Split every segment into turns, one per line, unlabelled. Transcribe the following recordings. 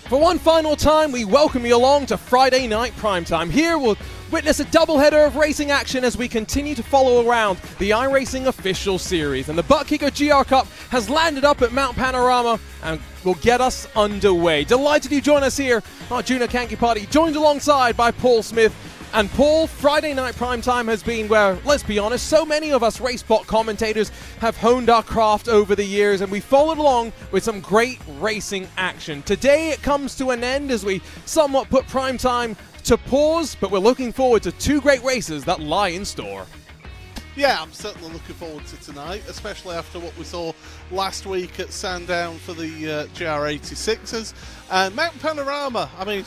For one final time, we welcome you along to Friday Night Primetime. Here we'll witness a doubleheader of racing action as we continue to follow around the iRacing official series. And the Butt Kicker GR Cup has landed up at Mount Panorama and will get us underway. Delighted you join us here, our Junior Kanky Party, joined alongside by Paul Smith. And Paul, Friday Night Primetime has been where, let's be honest, so many of us RaceSpot commentators have honed our craft over the years, and we followed along with some great racing action. Today it comes to an end as we somewhat put Primetime to pause, but we're looking forward to two great races that lie in store.
Yeah, I'm certainly looking forward to tonight, especially after what we saw last week at Sandown for the GR86s. And Mount Panorama, I mean,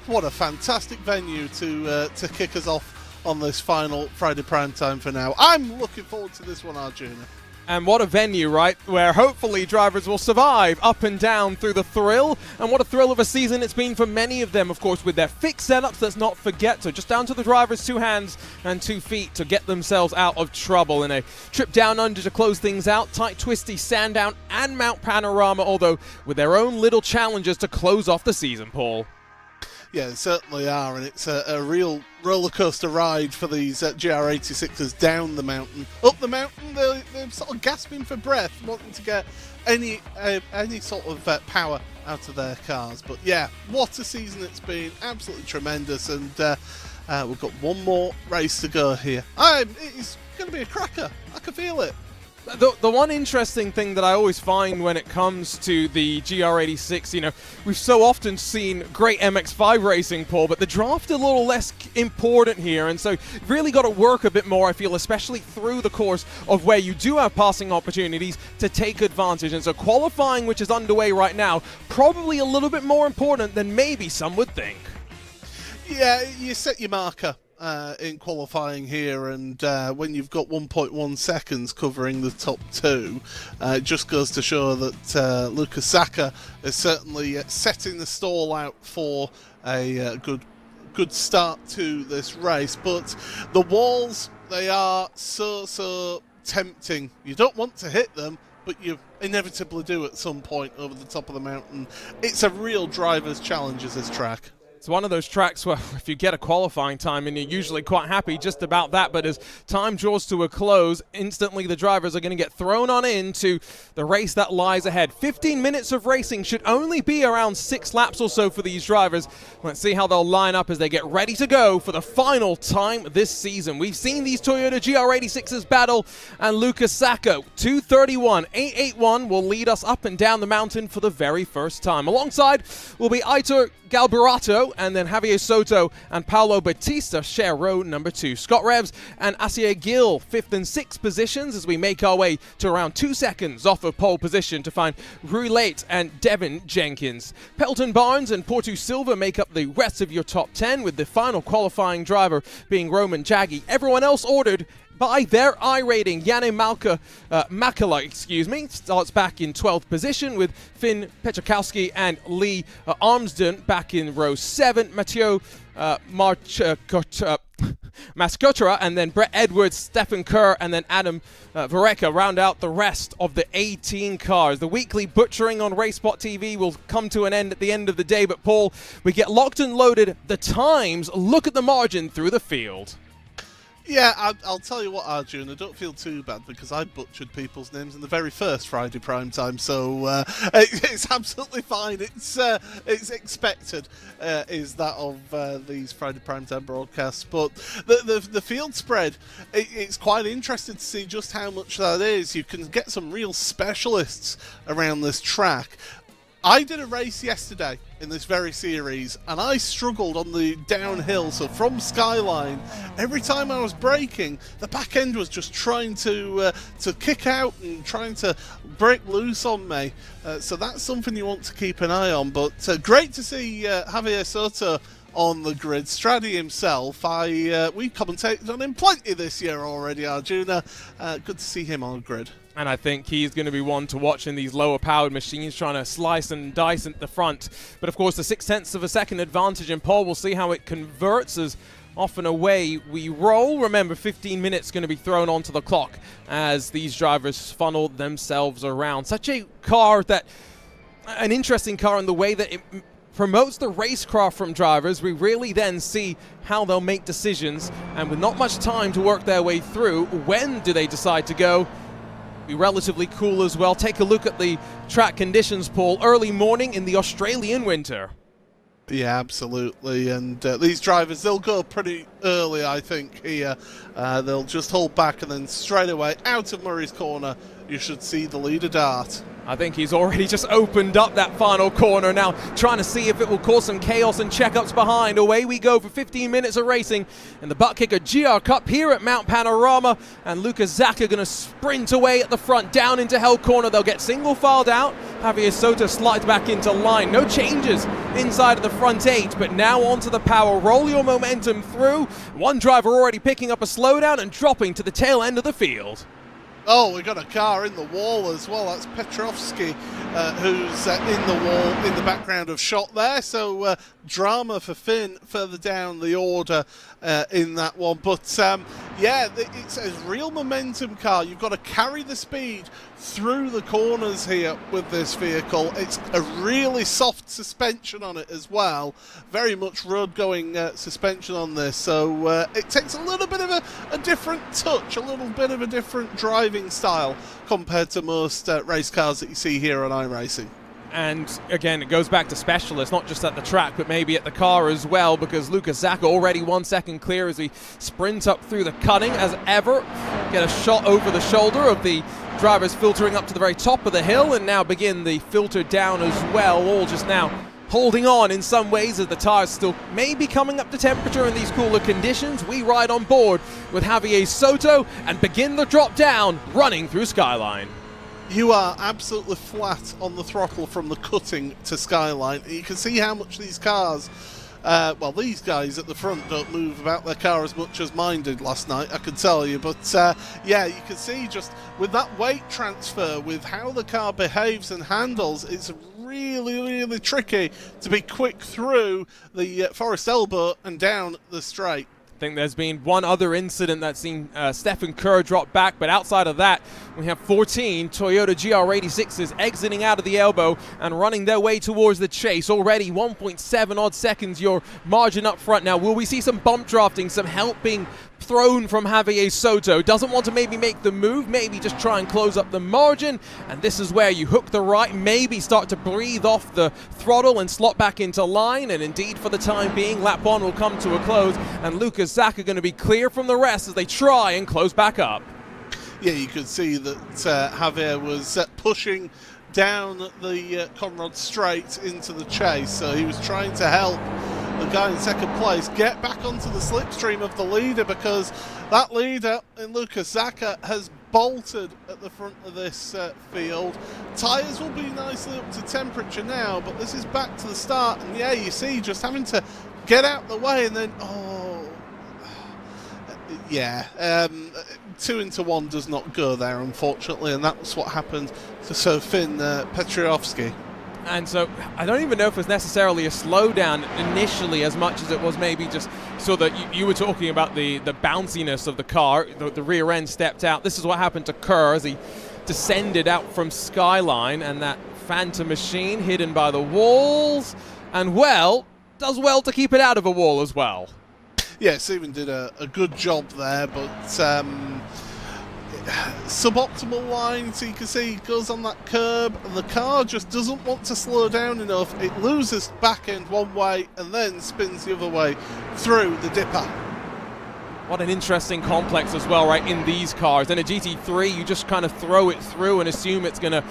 what a fantastic venue to kick us off on this final Friday Primetime for now. I'm looking forward to this one, Arjuna.
And what a venue, right, where hopefully drivers will survive up and down through the thrill. And what a thrill of a season it's been for many of them, of course, with their fixed setups, let's not forget. So just down to the drivers' 2 hands and 2 feet to get themselves out of trouble in a trip down under to close things out. Tight, twisty Sandown and Mount Panorama, although with their own little challenges to close off the season, Paul.
Yeah, they certainly are, and it's a real roller coaster ride for these GR86s down the mountain. Up the mountain, they're sort of gasping for breath, wanting to get any sort of power out of their cars. But yeah, what a season it's been, absolutely tremendous, and we've got one more race to go here. It's going to be a cracker, I can feel it.
The one interesting thing that I always find when it comes to the GR86, you know, we've so often seen great MX-5 racing, Paul, but the draft a little less important here, and so really got to work a bit more, I feel, especially through the course of where you do have passing opportunities to take advantage. And so qualifying, which is underway right now, probably a little bit more important than maybe some would think.
Yeah, you set your marker in qualifying here, and when you've got 1.1 seconds covering the top 2, it just goes to show that Lucas Saka is certainly setting the stall out for a good start to this race. But the walls, they are so tempting. You don't want to hit them, but you inevitably do at some point over the top of the mountain. It's a real driver's challenge, as this track.
It's one of those tracks where if you get a qualifying time, and you're usually quite happy just about that, but as time draws to a close, instantly the drivers are going to get thrown on into the race that lies ahead. 15 minutes of racing should only be around 6 laps or so for these drivers. Let's see how they'll line up as they get ready to go for the final time this season. We've seen these Toyota GR86s battle, and Lucas Saka, 2:31, 881, will lead us up and down the mountain for the very first time. Alongside will be Aitor Galberato, and then Javier Soto and Paulo Batista share row number 2. Scott Revs and Asier Gill 5th and 6th positions as we make our way to around 2 seconds off of pole position to find Roulette and Devin Jenkins. Pelton Barnes and Portu Silva make up the rest of your top 10, with the final qualifying driver being Roman Jaggi. Everyone else ordered by their iRating. Janne Makala, starts back in 12th position, with Finn Petrikowski and Lee Armsden back in row 7. Matteo Mascotera, and then Brett Edwards, Stephen Kerr, and then Adam Vareka round out the rest of the 18 cars. The weekly butchering on RaceSpotTV will come to an end at the end of the day, but Paul, we get locked and loaded. The times, look at the margin through the field.
Yeah, I'll tell you what, Arjuna, don't feel too bad, because I butchered people's names in the very first Friday Primetime, so it's absolutely fine. It's expected, is that of these Friday Primetime broadcasts. But the field spread, it's quite interesting to see just how much that is. You can get some real specialists around this track. I did a race yesterday in this very series, and I struggled on the downhill. So from Skyline, every time I was braking, the back end was just trying to kick out and trying to break loose on me. So that's something you want to keep an eye on. But great to see Javier Soto on the grid. Straddy himself, we commentated on him plenty this year already, Arjuna. Good to see him on the grid.
And I think he's going to be one to watch in these lower powered machines, trying to slice and dice at the front. But of course, the 0.6 of a second advantage in pole, we'll see how it converts as off and away we roll. Remember, 15 minutes going to be thrown onto the clock as these drivers funnel themselves around. Such a car that, an interesting car in the way that it promotes the racecraft from drivers. We really then see how they'll make decisions, and with not much time to work their way through, when do they decide to go? Be relatively cool as well. Take a look at the track conditions, Paul. Early morning in the Australian winter.
Yeah, absolutely. And these drivers, they'll go pretty early, I think, here. They'll just hold back, and then straight away out of Murray's corner, you should see the leader dart.
I think he's already just opened up that final corner now, trying to see if it will cause some chaos and checkups behind. Away we go for 15 minutes of racing in the Butt Kicker GR Cup here at Mount Panorama. And Lucas Zaka going to sprint away at the front, down into Hell Corner. They'll get single filed out. Javier Soto slides back into line. No changes inside of the front 8, but now onto the power. Roll your momentum through. One driver already picking up a slowdown and dropping to the tail end of the field.
Oh, we got a car in the wall as well. That's Petrovsky, who's in the wall in the background of shot there. So drama for Finn further down the order in that one. But yeah, it's a real momentum car. You've got to carry the speed through the corners here with this vehicle. It's a really soft suspension on it as well. Very much road going suspension on this. So it takes a little bit of a different touch, a little bit of a different driving style compared to most race cars that you see here on iRacing.
And again, it goes back to specialists, not just at the track, but maybe at the car as well, because Lucas Zaka already 1 second clear as he sprints up through the cutting as ever. Get a shot over the shoulder of the drivers filtering up to the very top of the hill, and now begin the filter down as well, all just now holding on in some ways as the tires still may be coming up to temperature in these cooler conditions. We ride on board with Javier Soto and begin the drop down, running through Skyline.
You are absolutely flat on the throttle from the cutting to Skyline. You can see how much these cars, well, these guys at the front don't move about their car as much as mine did last night, I can tell you. But yeah, you can see just with that weight transfer, with how the car behaves and handles, it's really tricky to be quick through the Forest Elbow and down the straight.
I think there's been one other incident that's seen Stefan Kerr drop back, but outside of that, we have 14 Toyota GR86s exiting out of the elbow and running their way towards the chase. Already 1.7 odd seconds your margin up front. Now, will we see some bump drafting, some help being thrown from Javier Soto? Doesn't want to maybe make the move, maybe just try and close up the margin, and this is where you hook the right, maybe start to breathe off the throttle and slot back into line. And indeed, for the time being, lap 1 will come to a close, and Lucas Zaka going to be clear from the rest as they try and close back up.
Yeah, you could see that Javier was pushing down the Conrad straight into the chase, so he was trying to help the guy in second place get back onto the slipstream of the leader, because that leader in Lucas Zaka has bolted at the front of this field. Tyres will be nicely up to temperature now, but this is back to the start, and yeah, you see just having to get out the way, and then yeah, 2 into 1 does not go there, unfortunately, and that's what happened to Finn Petrovsky.
And so I don't even know if it's necessarily a slowdown initially as much as it was maybe just so that you were talking about the bounciness of the car. The rear end stepped out. This is what happened to Kerr as he descended out from Skyline, and that Phantom machine hidden by the walls, and well, does well to keep it out of a wall as well.
Yeah, Stephen did a good job there, but suboptimal line, so you can see it goes on that curb, and the car just doesn't want to slow down enough. It loses back end one way and then spins the other way through the dipper.
What an interesting complex as well, right, in these cars. In a GT3, you just kind of throw it through and assume it's going to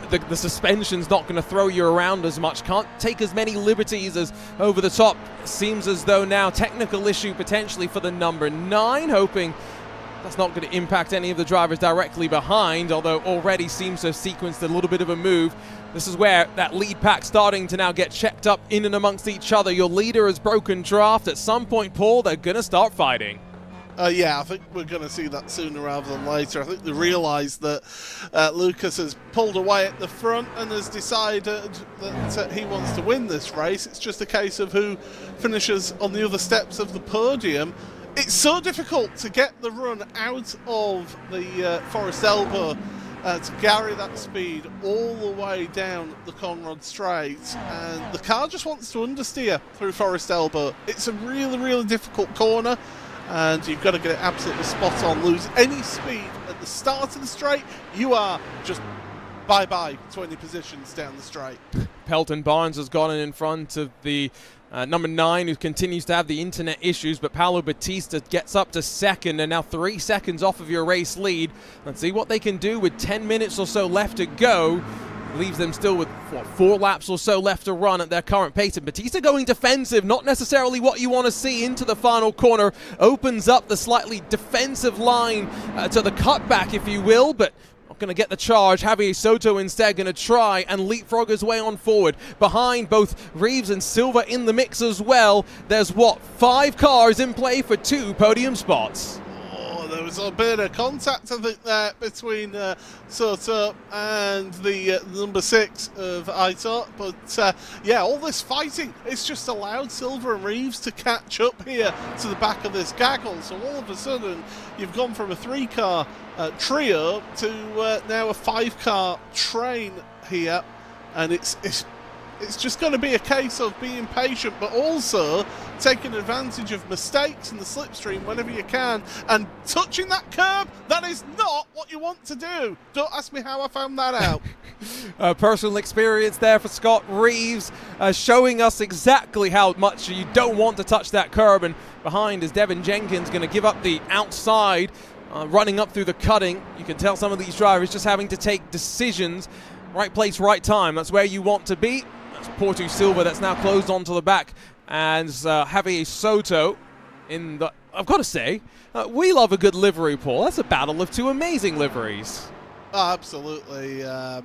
the suspension's not going to throw you around as much. Can't take as many liberties as over the top. Seems as though now technical issue potentially for the number 9, hoping that's not going to impact any of the drivers directly behind, although already seems to have sequenced a little bit of a move. This is where that lead pack starting to now get checked up in and amongst each other. Your leader has broken draft. At some point, Paul, they're going to start fighting.
Yeah, I think we're going to see that sooner rather than later. I think they realise that Lucas has pulled away at the front and has decided that he wants to win this race. It's just a case of who finishes on the other steps of the podium. It's so difficult to get the run out of the Forest Elbow to carry that speed all the way down the Conrod Straight, and the car just wants to understeer through Forest Elbow. It's a really, really difficult corner, and you've got to get it absolutely spot on. Lose any speed at the start of the straight, you are just bye-bye 20 positions down the straight.
Pelton Barnes has gone in front of the number 9, who continues to have the internet issues, but Paolo Battista gets up to second and now 3 seconds off of your race lead. Let's see what they can do with 10 minutes or so left to go. Leaves them still with, what, 4 laps or so left to run at their current pace. And Battista going defensive, not necessarily what you want to see into the final corner. Opens up the slightly defensive line to the cutback, if you will, but not going to get the charge. Javier Soto instead going to try and leapfrog his way on forward. Behind both Reeves and Silva in the mix as well. There's, what, 5 cars in play for 2 podium spots.
There was a bit of contact, I think, there between Soto and the number 6 of Aitor. But, yeah, all this fighting, it's just allowed Silva and Reeves to catch up here to the back of this gaggle. So all of a sudden, you've gone from a 3-car trio to now a 5-car train here. And it's just going to be a case of being patient, but also taking advantage of mistakes in the slipstream whenever you can, and touching that curb. That is not what you want to do. Don't ask me how I found that out.
Personal experience there for Scott Reeves, showing us exactly how much you don't want to touch that curb. And behind is Devin Jenkins going to give up the outside, running up through the cutting. You can tell some of these drivers just having to take decisions. Right place, right time. That's where you want to be. Porto Silva that's now closed onto the back, and Javier Soto in the... I've got to say, we love a good livery, Paul. That's a battle of 2 amazing liveries.
Oh, absolutely. I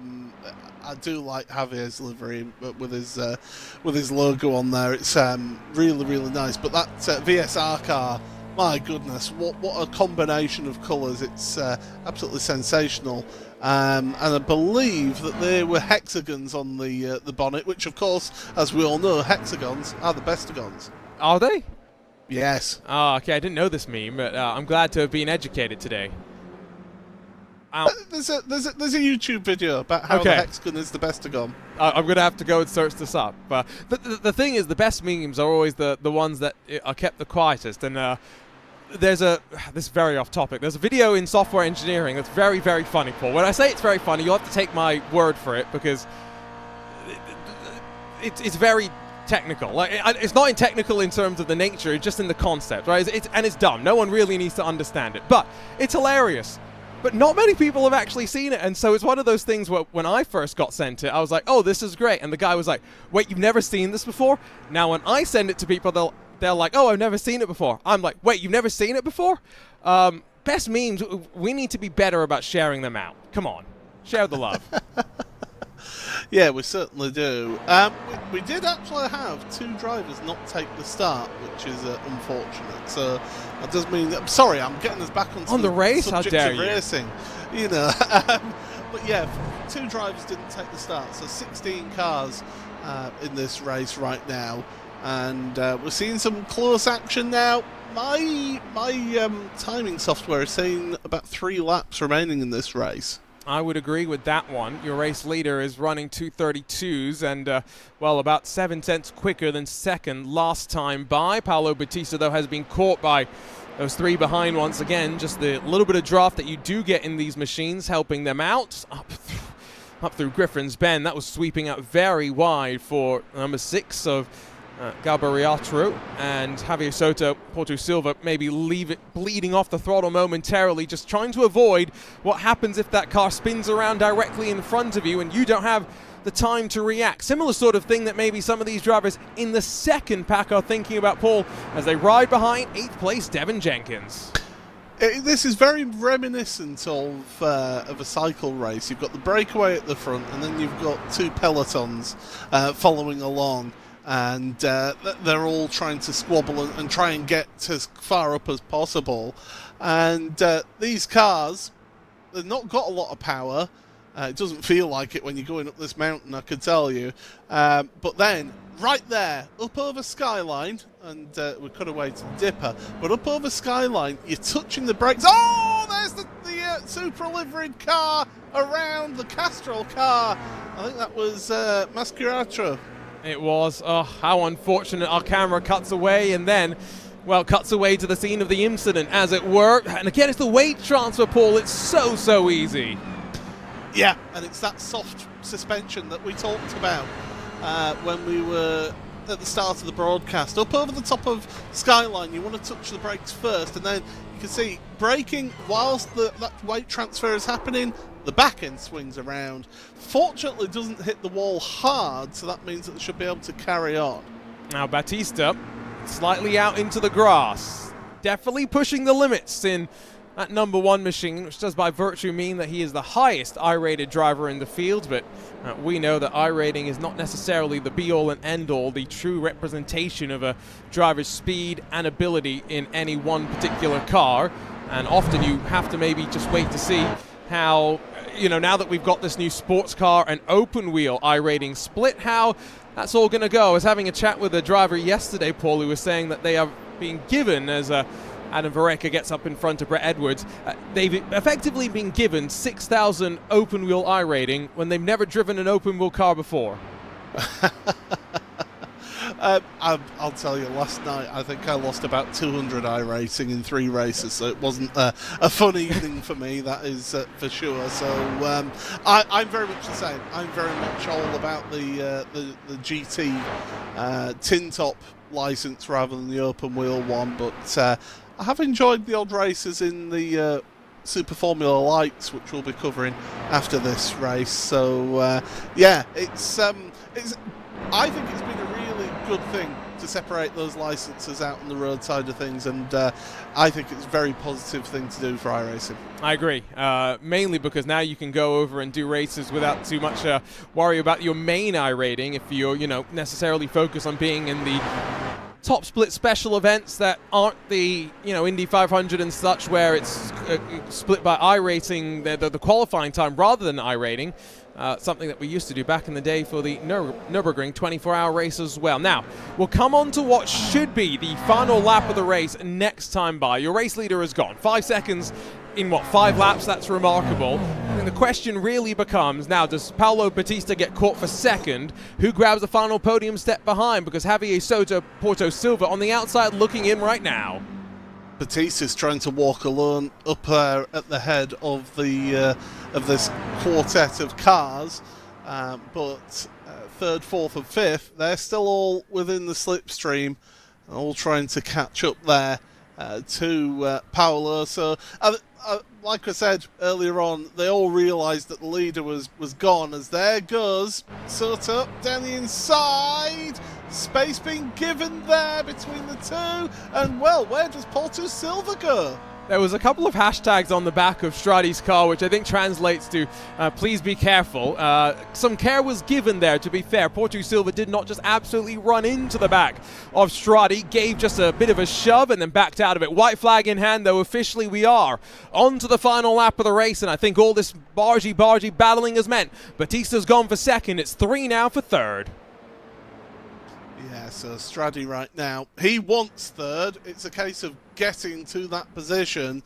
do like Javier's livery, but with his logo on there, it's really, really nice. But that VSR car, my goodness, what a combination of colours. It's absolutely sensational. And I believe that there were hexagons on the bonnet, which, of course, as we all know, hexagons are the bestagons.
Are they?
Yes.
Oh, okay, I didn't know this meme, but I'm glad to have been educated today.
There's a YouTube video about how the hexagon is the bestagon.
I'm going to have to go and search this up. The thing is, the best memes are always the ones that are kept the quietest. And this is very off topic. There's a video in software engineering that's very, very funny, Paul. When I say it's very funny, you'll have to take my word for it, because it's very technical. Like, it's not technical in terms of the nature, it's just in the concept, right? It's dumb. No one really needs to understand it, but it's hilarious. But not many people have actually seen it, and so it's one of those things where when I first got sent it, I was like, oh, this is great. And the guy was like, wait, you've never seen this before? Now when I send it to people, they're like, oh, I've never seen it before. I'm like, wait, you've never seen it before? Best memes, we need to be better about sharing them out. Come on, share the love.
Yeah, we certainly do. We did actually have 2 drivers not take the start, which is unfortunate. So that does mean that, I'm sorry, I'm getting us back on
the race. How dare you?
Racing, you know. But yeah, 2 drivers didn't take the start, so 16 cars in this race right now, and we're seeing some close action now. My timing software is saying about 3 laps remaining in this race.
I would agree with that one. Your race leader is running 2:32s and, well, about 7 tenths quicker than second last time by. Paolo Battista, though, has been caught by those 3 behind once again. Just the little bit of draft that you do get in these machines helping them out. Up through Griffin's Bend. That was sweeping out very wide for number 6 of Galbariatro, and Javier Soto, Porto Silva, maybe leave it bleeding off the throttle momentarily, just trying to avoid what happens if that car spins around directly in front of you and you don't have the time to react. Similar sort of thing that maybe some of these drivers in the second pack are thinking about, Paul, as they ride behind 8th place Devin Jenkins.
This is very reminiscent of a cycle race. You've got the breakaway at the front, and then you've got 2 pelotons following along. And they're all trying to squabble and try and get as far up as possible. And these cars, they've not got a lot of power. It doesn't feel like it when you're going up this mountain, I can tell you. But then, right there, up over Skyline, and we cut away to the dipper, but up over Skyline, you're touching the brakes. Oh, Oh, there's the super liveried car around the Castrol car. I think that was Mascarato.
It was. Oh, how unfortunate. Our camera cuts away and then, well, cuts away to the scene of the incident, as it were. And again, it's the weight transfer, Paul. It's so easy.
Yeah, and it's that soft suspension that we talked about when we were at the start of the broadcast. Up over the top of Skyline, you want to touch the brakes first, and then you can see braking whilst that weight transfer is happening. The back end swings around. Fortunately, it doesn't hit the wall hard, so that means that it should be able to carry on.
Now Bautista slightly out into the grass, definitely pushing the limits in that number one machine, which does by virtue mean that he is the highest I-rated driver in the field, but we know that I-rating is not necessarily the be-all and end-all, the true representation of a driver's speed and ability in any one particular car, and often you have to maybe just wait to see how, now that we've got this new sports car and open wheel I-rating split, how that's all going to go. I was having a chat with a driver yesterday, Paul, who was saying that they are being given, as Adam Vareka gets up in front of Brett Edwards, they've effectively been given 6,000 open wheel I-rating when they've never driven an open wheel car before.
I'll tell you, last night I think I lost about 200 I-rating in 3 races, so it wasn't a fun evening for me, that is for sure. So I'm very much the same. I'm very much all about the GT tin top license rather than the open wheel one, but I have enjoyed the odd races in the Super Formula Lights, which we'll be covering after this race. So yeah, I think it's been a really good thing to separate those licenses out on the road side of things, and I think it's a very positive thing to do for iRacing.
I agree, mainly because now you can go over and do races without too much worry about your main I-rating if you're, necessarily focused on being in the top split special events that aren't the, Indy 500 and such, where it's split by I-rating, the qualifying time rather than I-rating. Something that we used to do back in the day for the Nürburgring 24-hour race as well. Now, we'll come on to what should be the final lap of the race next time by. Your race leader is gone. 5 seconds in, 5 laps? That's remarkable. And the question really becomes, now, does Paulo Bautista get caught for second? Who grabs the final podium step behind? Because Javier Soto Porto Silva on the outside looking in right now.
Batista's trying to walk alone up there at the head of the of this quartet of cars, but third, fourth, and fifth, they're still all within the slipstream, all trying to catch up there to Paulo. So, like I said earlier on, they all realised that the leader was gone, as there goes Soto down the inside. Space being given there between the two, and well, where does Porto Silva go?
There was a couple of hashtags on the back of Stradi's car, which I think translates to please be careful. Some care was given there, to be fair. Porto Silva did not just absolutely run into the back of Stradi, gave just a bit of a shove and then backed out of it. White flag in hand, though. Officially we are on to the final lap of the race, and I think all this bargy battling has meant Batista's gone for second. It's 3 now for third.
Yeah, so Stradi right now, he wants third. It's a case of getting to that position.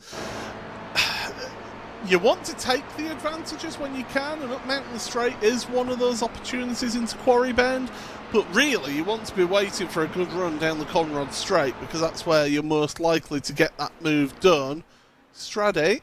You want to take the advantages when you can, and up Mountain Straight is one of those opportunities into Quarry Bend, but really you want to be waiting for a good run down the Conrod Straight, because that's where you're most likely to get that move done. Stradi,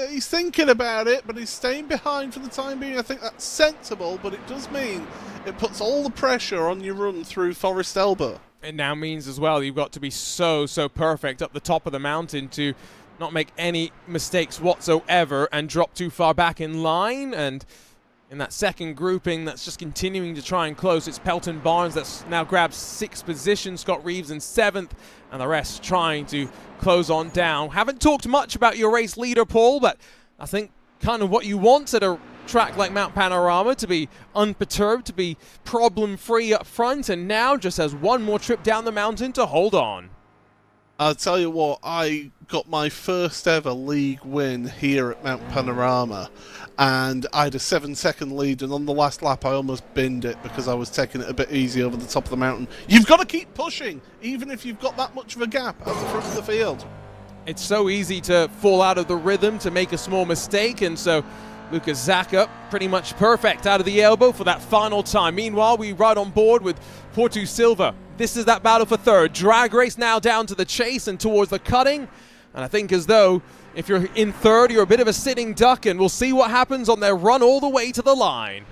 he's thinking about it, but he's staying behind for the time being. I think that's sensible, but it does mean it puts all the pressure on your run through Forest Elbow.
It now means as well you've got to be so perfect up the top of the mountain to not make any mistakes whatsoever and drop too far back in line. And in that second grouping that's just continuing to try and close, it's Pelton Barnes that's now grabbed 6th position, Scott Reeves in 7th, and the rest trying to close on down. Haven't talked much about your race leader, Paul, but I think kind of what you want at a track like Mount Panorama, to be unperturbed, to be problem-free up front, and now just has one more trip down the mountain to hold on.
I'll tell you what, I got my first ever league win here at Mount Panorama, and I had a 7-second lead, and on the last lap I almost binned it because I was taking it a bit easy over the top of the mountain. You've got to keep pushing, even if you've got that much of a gap at the front of the field.
It's so easy to fall out of the rhythm, to make a small mistake, and so Lucas Zaka pretty much perfect out of the elbow for that final time. Meanwhile, we ride on board with Porto Silva. This is that battle for third. Drag race now down to the chase and towards the cutting. And I think as though if you're in third, you're a bit of a sitting duck, and we'll see what happens on their run all the way to the line.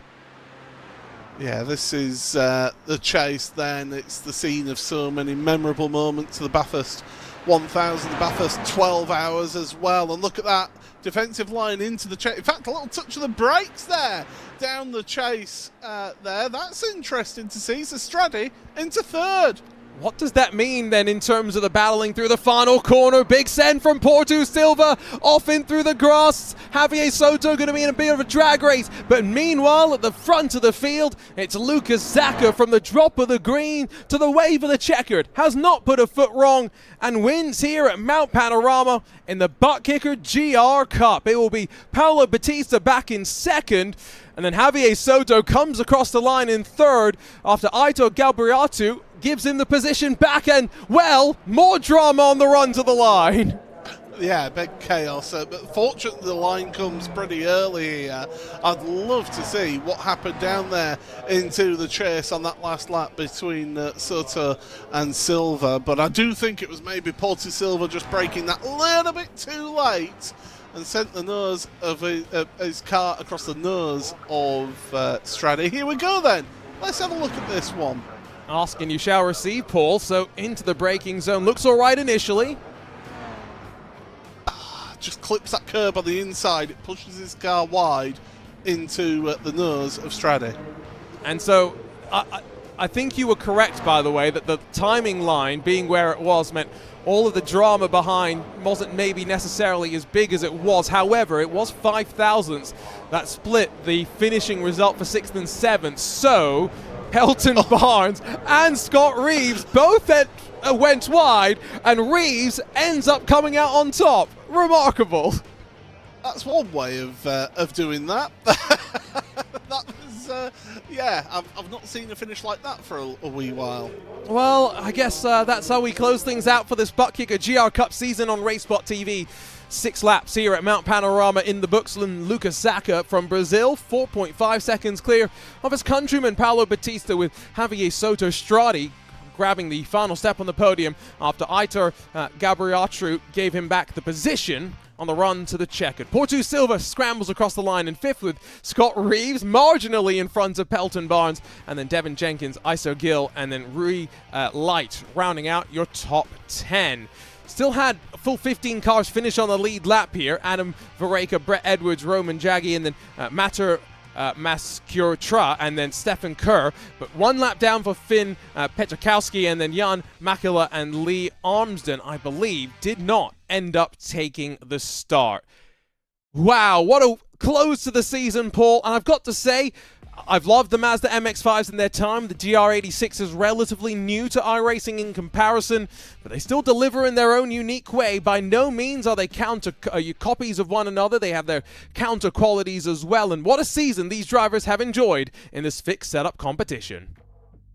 Yeah, this is the chase then. It's the scene of so many memorable moments of the Bathurst 1000, the Bathurst 12 hours as well. And look at that defensive line into the chase. In fact, a little touch of the brakes there down the chase there. That's interesting to see. So Stradi into third.
What does that mean then in terms of the battling through the final corner? Big send from Porto Silva, off in through the grass. Javier Soto going to be in a bit of a drag race. But meanwhile, at the front of the field, it's Lucas Zaka from the drop of the green to the wave of the checkered. Has not put a foot wrong and wins here at Mount Panorama in the butt kicker GR Cup. It will be Paulo Batista back in second. And then Javier Soto comes across the line in third after Aitor Galbriatu gives him the position back, and, well, more drama on the run to the line.
Yeah, big chaos, but fortunately the line comes pretty early here. I'd love to see what happened down there into the chase on that last lap between Soto and Silva, but I do think it was maybe Porto Silva just braking that little bit too late and sent the nose of his car across the nose of Stradi. Here we go then. Let's have a look at this one.
Ask and you shall receive, Paul. So into the braking zone. Looks all right initially.
Just clips that curb on the inside. It pushes his car wide into the nose of Stradi.
And so I think you were correct, by the way, that the timing line being where it was meant all of the drama behind wasn't maybe necessarily as big as it was. However, it was 5 thousandths that split the finishing result for 6th and 7th. So Pelton Barnes and Scott Reeves both went wide, and Reeves ends up coming out on top. Remarkable.
That's one way of doing that. That was, yeah, I've not seen a finish like that for a wee while.
Well, I guess that's how we close things out for this Butt Kicker GR Cup season on RaceSpotTV. 6 laps here at Mount Panorama in the books. Lucas Zaka from Brazil, 4.5 seconds clear of his countryman Paulo Batista, with Javier Soto Stradi grabbing the final step on the podium after Aitor Galbriatu gave him back the position on the run to the checkered. Porto Silva scrambles across the line in 5th, with Scott Reeves marginally in front of Pelton Barnes, and then Devin Jenkins, Iso Gill, and then Rui Light rounding out your top 10. Still had a full 15 cars finish on the lead lap here. Adam Vareka, Brett Edwards, Roman Jaggi, and then Matter Maskurtra, and then Stefan Kerr. But one lap down for Finn Petrkowski, and then Jan Makela and Lee Armsden, I believe, did not end up taking the start. Wow, what a close to the season, Paul. And I've got to say, I've loved the Mazda MX-5s in their time. The GR86 is relatively new to iRacing in comparison, but they still deliver in their own unique way. By no means are they copies of one another. They have their counter qualities as well. And what a season these drivers have enjoyed in this fixed setup competition.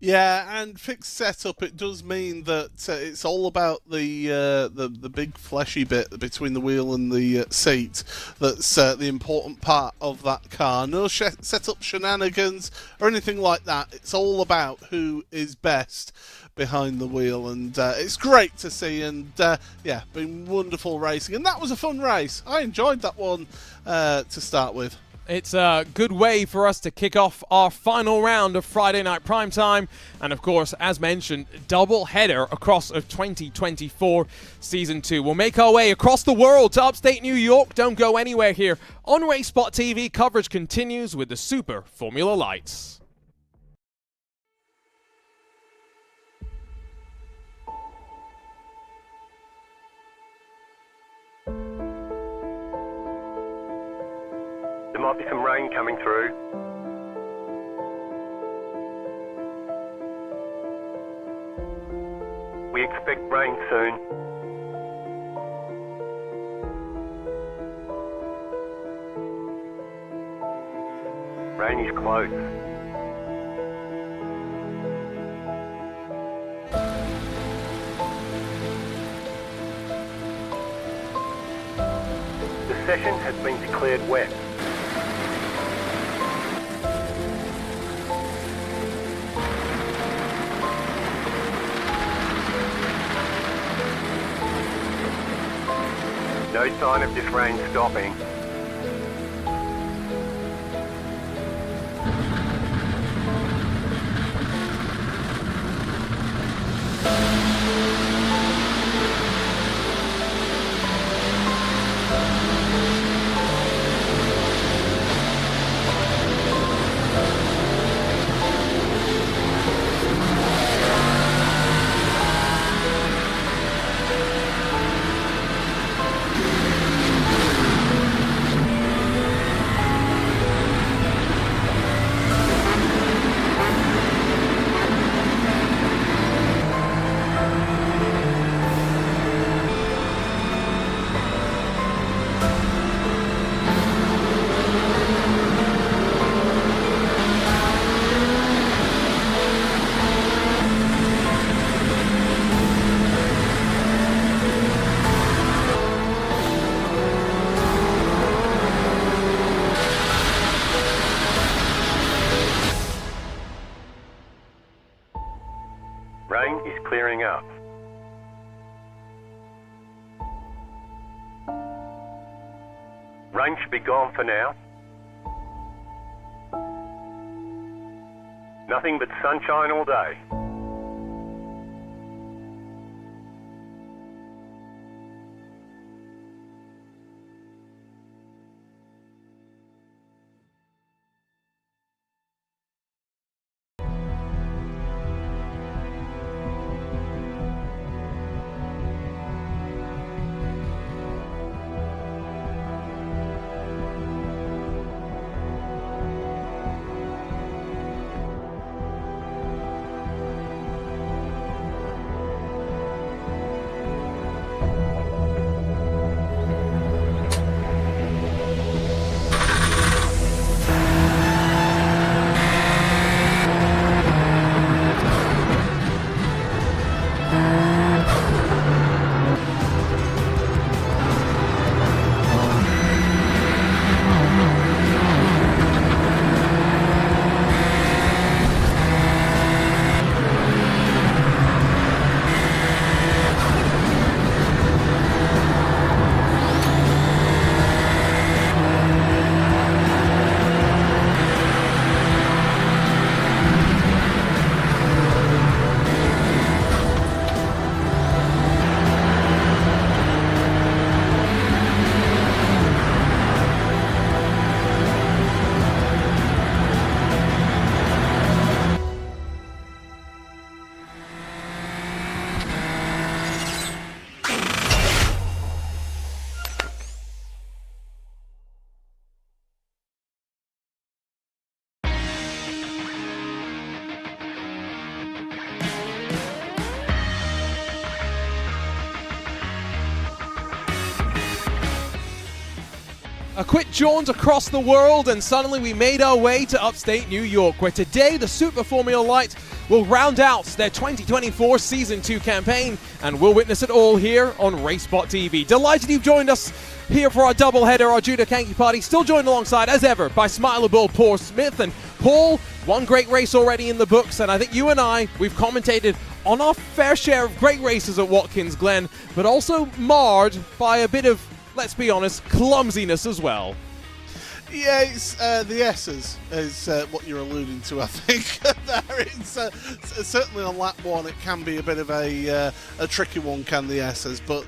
Yeah, and fixed setup, it does mean that it's all about the big fleshy bit between the wheel and the seat. That's the important part of that car. No setup shenanigans or anything like that. It's all about who is best behind the wheel, and it's great to see. And yeah, been wonderful racing, and that was a fun race. I enjoyed that one to start with.
It's a good way for us to kick off our final round of Friday Night Primetime. And of course, as mentioned, double header across of 2024 Season 2. We'll make our way across the world to upstate New York. Don't go anywhere here. On RaceSpotTV, coverage continues with the Super Formula Lights.
There might be some rain coming through. We expect rain soon. Rain is close. session has been declared wet. No sign of this rain stopping. Rain is clearing up. Rain should be gone for now. Nothing but sunshine all day.
A quick jaunt across the world, and suddenly we made our way to upstate New York, where today the Super Formula Light will round out their 2024 Season 2 campaign, and we'll witness it all here on RaceSpotTV. Delighted you've joined us here for our doubleheader, our Judah Kanky party, still joined alongside, as ever, by Smileable Paul Smith. And Paul, one great race already in the books, and I think you and I, we've commentated on our fair share of great races at Watkins Glen, but also marred by a bit of, let's be honest, clumsiness as well.
Yeah, it's the S's is what you're alluding to, I think. There, it's certainly on lap one, it can be a bit of a tricky one, can the S's. But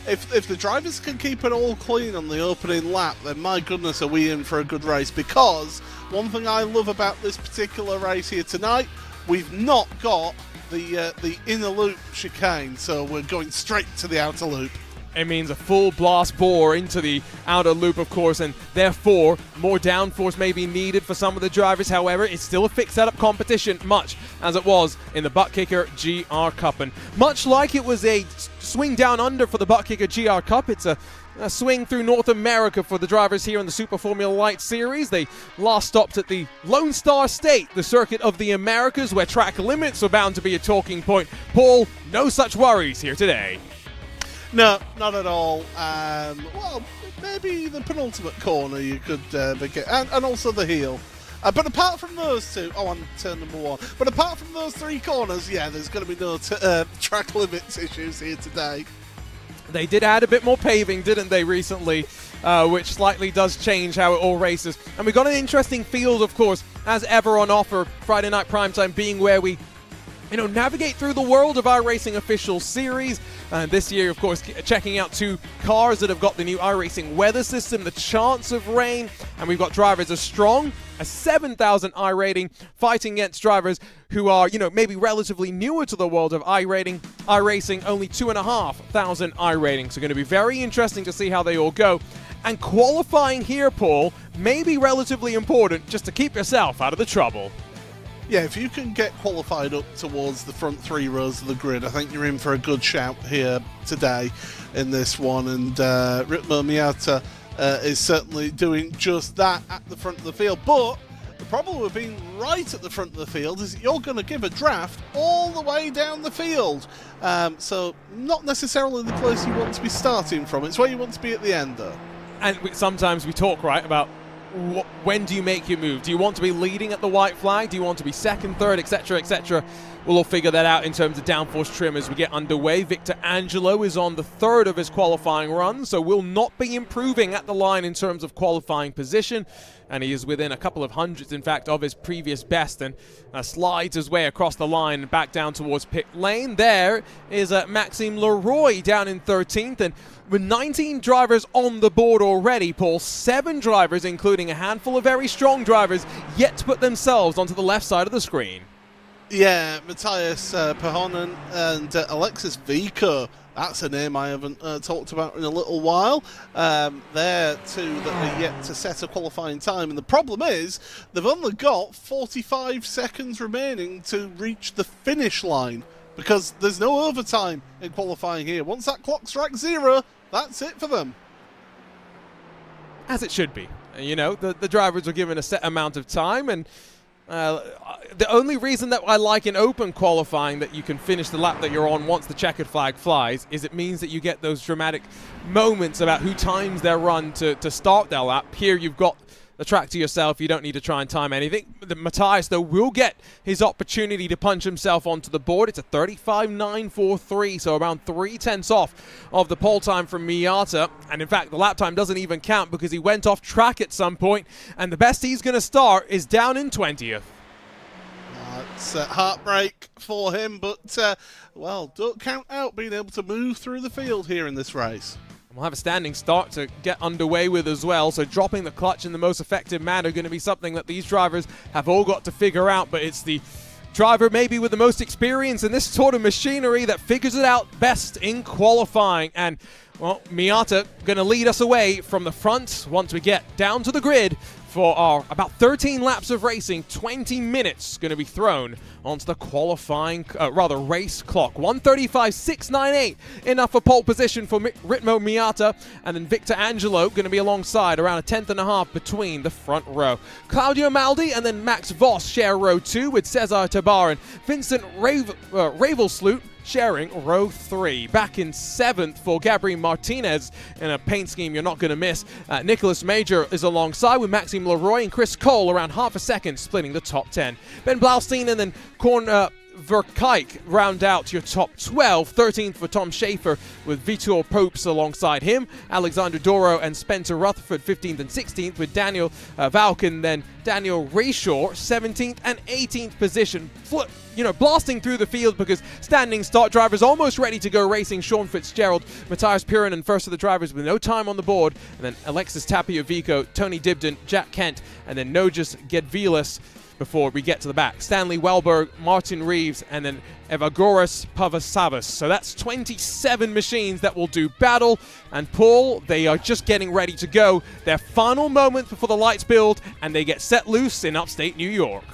if the drivers can keep it all clean on the opening lap, then my goodness, are we in for a good race. Because one thing I love about this particular race here tonight, we've not got the inner loop chicane, so we're going straight to the outer loop.
It means a full blast bore into the outer loop, of course, and therefore more downforce may be needed for some of the drivers. However, it's still a fixed setup competition, much as it was in the Butt Kicker GR Cup. And much like it was a swing down under for the Butt Kicker GR Cup, it's a swing through North America for the drivers here in the Super Formula Light Series. They last stopped at the Lone Star State, the circuit of the Americas, where track limits are bound to be a talking point. Paul, no such worries here today.
No, not at all. Well, maybe the penultimate corner you could and also the heel. But apart from those two, on turn number 1. But apart from those 3 corners, yeah, there's going to be no track limits issues here today.
They did add a bit more paving, didn't they, recently, which slightly does change how it all races. And we've got an interesting field, of course, as ever on offer, Friday Night Primetime being where we navigate through the world of iRacing official series. And this year, of course, checking out 2 cars that have got the new iRacing weather system, the chance of rain, and we've got drivers as strong as 7,000 iRating, fighting against drivers who are, maybe relatively newer to the world of iRacing, only 2,500 iRating. So going to be very interesting to see how they all go. And qualifying here, Paul, may be relatively important just to keep yourself out of the trouble.
Yeah, if you can get qualified up towards the front 3 rows of the grid, I think you're in for a good shout here today in this one. And Ritmo Miata is certainly doing just that at the front of the field. But the problem with being right at the front of the field is that you're going to give a draft all the way down the field. So not necessarily the place you want to be starting from. It's where you want to be at the end, though.
And sometimes we talk, right, about when do you make your move? Do you want to be leading at the white flag? Do you want to be second, third, etc., etc.? We'll all figure that out in terms of downforce trim as we get underway. Victor Angelo is on the 3rd of his qualifying run, so will not be improving at the line in terms of qualifying position. And he is within a couple of hundreds, in fact, of his previous best, and slides his way across the line and back down towards pit lane. There is Maxime Leroy down in 13th, and with 19 drivers on the board already, Paul, 7 drivers, including a handful of very strong drivers, yet to put themselves onto the left side of the screen.
Yeah, Matthias Pahonen and Alexis Vico. That's a name I haven't talked about in a little while. They're 2 that are yet to set a qualifying time. And the problem is, they've only got 45 seconds remaining to reach the finish line, because there's no overtime in qualifying here. Once that clock strikes 0, that's it for them.
As it should be. The drivers are given a set amount of time, and the only reason that I like in open qualifying that you can finish the lap that you're on once the checkered flag flies is it means that you get those dramatic moments about who times their run to start their lap. Here you've got the track to yourself. You don't need to try and time anything. Matthias, though, will get his opportunity to punch himself onto the board. It's a 35.943, so around 3/10 off of the pole time from Miata. And in fact, the lap time doesn't even count because he went off track at some point, and the best he's going to start is down in 20th.
It's a heartbreak for him, but, don't count out being able to move through the field here in this race.
We'll have a standing start to get underway with as well, so dropping the clutch in the most effective manner going to be something that these drivers have all got to figure out, but it's the driver maybe with the most experience in this sort of machinery that figures it out best in qualifying. And, well, Miata going to lead us away from the front once we get down to the grid for our about 13 laps of racing. 20 minutes going to be thrown onto the qualifying, race clock. 1:35.698, enough for pole position for Ritmo Miata, and then Victor Angelo going to be alongside, around a 10.5 between the front row. Claudio Maldi and then Max Voss share row 2 with Cesar Tabar and Vincent Ravelsloot sharing row 3. Back in 7th for Gabriel Martinez in a paint scheme you're not going to miss. Nicholas Major is alongside with Maxime Leroy and Chris Cole around half a second splitting the top 10. Ben Blaustein and then Korn Verkijk round out your top 12. 13th for Tom Schaefer with Vitor Popes alongside him. Alexander Doro and Spencer Rutherford 15th and 16th with Daniel Valken, then Daniel Rayshaw 17th and 18th position. Blasting through the field because standing start drivers almost ready to go racing. Sean Fitzgerald, Matthias Pironen, first of the drivers with no time on the board. And then Alexis Tapio Vico, Tony Dibden, Jack Kent, and then Nojas Gedvilas before we get to the back. Stanley Welberg, Martin Reeves, and then Evagoras Pavasavas. So that's 27 machines that will do battle. And Paul, they are just getting ready to go. Their final moment before the lights build, and they get set loose in upstate New York.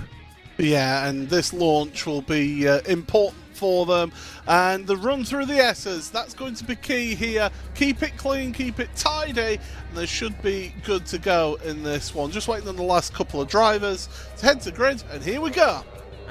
Yeah, and this launch will be important for them. And the run through the S's, that's going to be key here. Keep it clean, keep it tidy, and they should be good to go in this one. Just waiting on the last couple of drivers to head to grid, and here we go.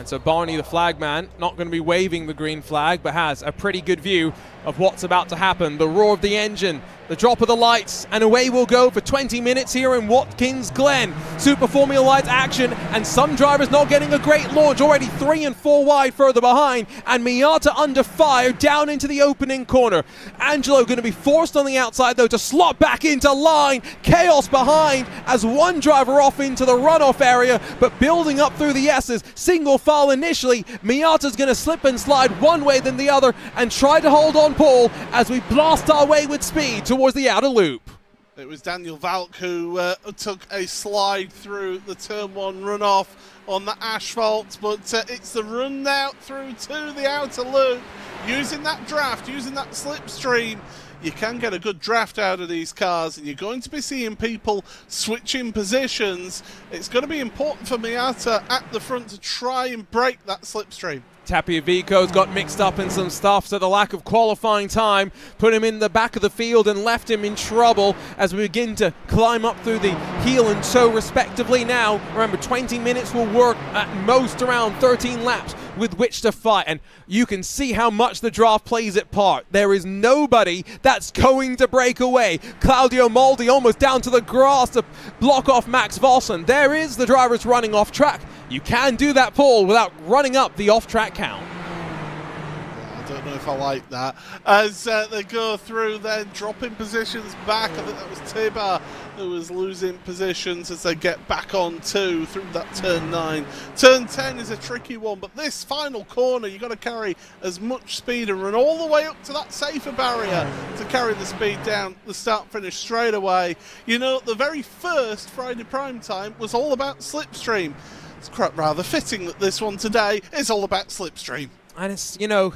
And so Barney, the flagman, not going to be waving the green flag, but has a pretty good view of what's about to happen. The roar of the engine, the drop of the lights, and away we'll go for 20 minutes here in Watkins Glen. Super Formula Lights action, and some drivers not getting a great launch, already 3 and 4 wide further behind, and Miata under fire down into the opening corner. Angelo going to be forced on the outside though to slot back into line. Chaos behind as one driver off into the runoff area, but building up through the S's, single file initially. Miata's going to slip and slide one way then the other and try to hold on pole as we blast our way with speed towards the outer loop.
It was Daniel Valk who took a slide through the turn 1 runoff on the asphalt, but it's the run out through to the outer loop. Using that draft, using that slipstream, you can get a good draft out of these cars, and you're going to be seeing people switching positions. It's going to be important for Miata at the front to try and break that slipstream.
Tapia Vico's got mixed up in some stuff, so the lack of qualifying time put him in the back of the field and left him in trouble as we begin to climb up through the heel and toe respectively. Now, remember, 20 minutes will work at most around 13 laps with which to fight, and you can see how much the draft plays its part. There is nobody that's going to break away. Claudio Maldi almost down to the grass to block off Max Vossen. There is the drivers running off track. You can do that, Paul, without running up the off-track count.
I don't know if I like that. As they go through, then dropping positions back. I think that was Tibar who was losing positions as they get back on 2 through that turn 9. Turn 10 is a tricky one, but this final corner, you've got to carry as much speed and run all the way up to that safer barrier to carry the speed down the start-finish straight away. You know, the very first Friday Primetime was all about slipstream. It's quite rather fitting that this one today is all about slipstream.
And it's, you know,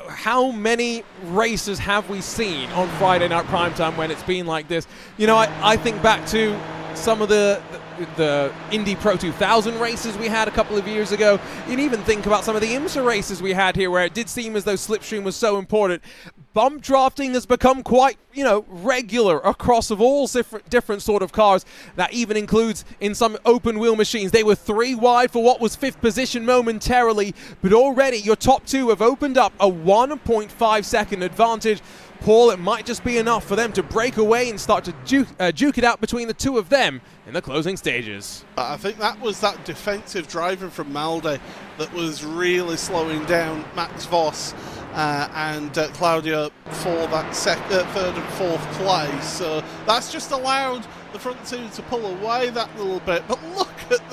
how many races have we seen on Friday Night Primetime when it's been like this? You know, I think back to some of the Indy Pro 2000 races we had a couple of years ago. You can even think about some of the IMSA races we had here where it did seem as though slipstream was so important. Bump drafting has become quite, you know, regular across of all different sort of cars. That even includes in some open wheel machines. They were 3 wide for what was 5th position momentarily, but already your top 2 have opened up a 1.5 second advantage. Paul, it might just be enough for them to break away and start to duke it out between the 2 of them in the closing stages.
I think that was that defensive driver from Malde that was really slowing down Max Voss and Claudio for that 3rd and 4th place. So that's just allowed the front 2 to pull away that little bit. But look at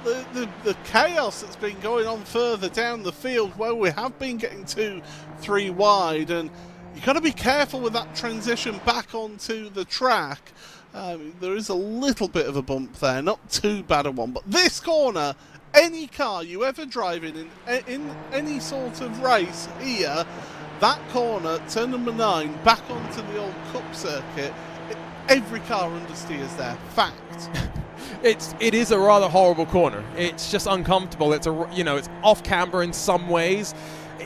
the chaos that's been going on further down the field where we have been getting 2, 3 wide, and you've got to be careful with that transition back onto the track. There is a little bit of a bump there, not too bad a one, but this corner, any car you ever drive in any sort of race here, that corner, turn number 9, back onto the old Cup circuit, every car understeers there. Fact.
It is a rather horrible corner. It's just uncomfortable. It's it's off camber in some ways.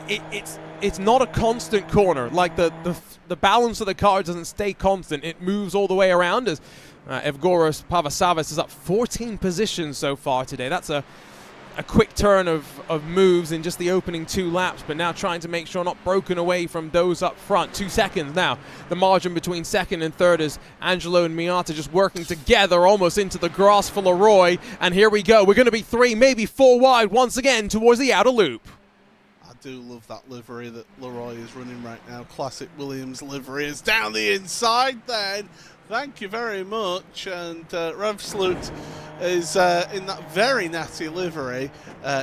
It's not a constant corner. Like the balance of the car doesn't stay constant. It moves all the way around as Evgoros Pavasavas is up 14 positions so far today. That's a quick turn of moves in just the opening 2 laps, but now trying to make sure not broken away from those up front. 2 seconds now. The margin between 2nd and 3rd is Angelo and Miata just working together almost into the grass for Leroy. And here we go. We're going to be 3, maybe 4 wide once again towards the outer loop.
I do love that livery that Leroy is running right now. Classic Williams livery is down the inside then. Thank you very much. And Revslut is in that very natty livery.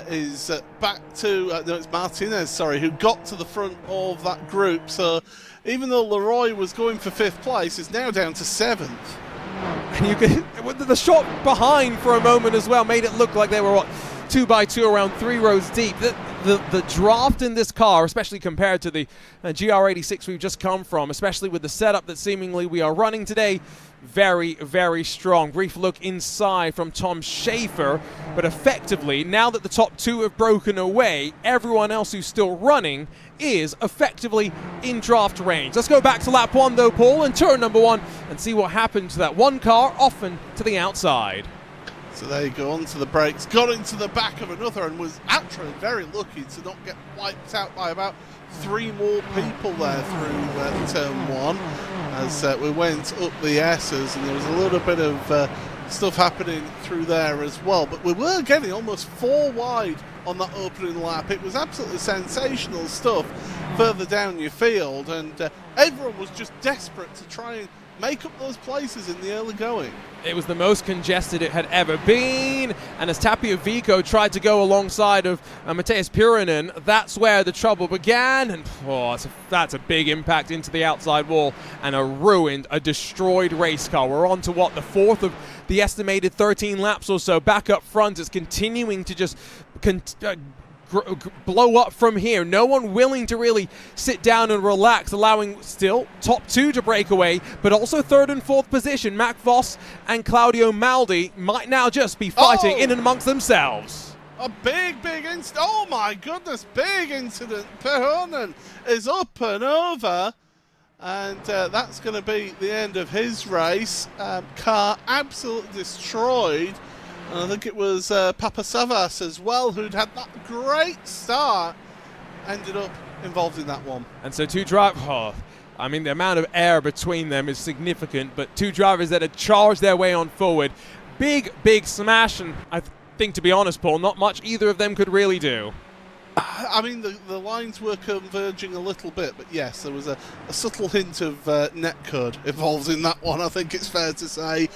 Is back to, no, it's Martinez, sorry, who got to the front of that group. So even though Leroy was going for 5th place, is now down to 7th.
And you could, the shot behind for a moment as well made it look like they were, what, 2 by 2 around 3 rows deep. The draft in this car, especially compared to the GR86 we've just come from, especially with the setup that seemingly we are running today, very, very strong. Brief look inside from Tom Schaefer, but effectively, now that the top 2 have broken away, everyone else who's still running is effectively in draft range. Let's go back to lap 1 though, Paul, and turn number 1 and see what happened to that one car off and to the outside.
So there you go, onto the brakes, got into the back of another and was actually very lucky to not get wiped out by about 3 more people there through turn 1 as we went up the S's, and there was a little bit of stuff happening through there as well. But we were getting almost 4 wide on that opening lap. It was absolutely sensational stuff further down your field, and everyone was just desperate to try and make up those places in the early going.
It was the most congested it had ever been, and as Tapio Vico tried to go alongside of Matthias Purinen, that's where the trouble began, and that's a big impact into the outside wall and a destroyed race car. We're on to what, the 4th of the estimated 13 laps or so. Back up front, it's continuing to just blow up from here. No one willing to really sit down and relax, allowing still top 2 to break away, but also 3rd and 4th position. Mac Voss and Claudio Maldi might now just be fighting in and amongst themselves.
A big incident. Oh my goodness, big incident. Perhonen is up and over, and that's going to be the end of his race. Car absolutely destroyed. And I think it was Papa Savas as well, who'd had that great start, ended up involved in that one.
And so 2 drivers, I mean, the amount of air between them is significant, but 2 drivers that had charged their way on forward. Big smash, and I think, to be honest, Paul, not much either of them could really do.
I mean, the lines were converging a little bit, but yes, there was a subtle hint of netcode involved in that one, I think it's fair to say.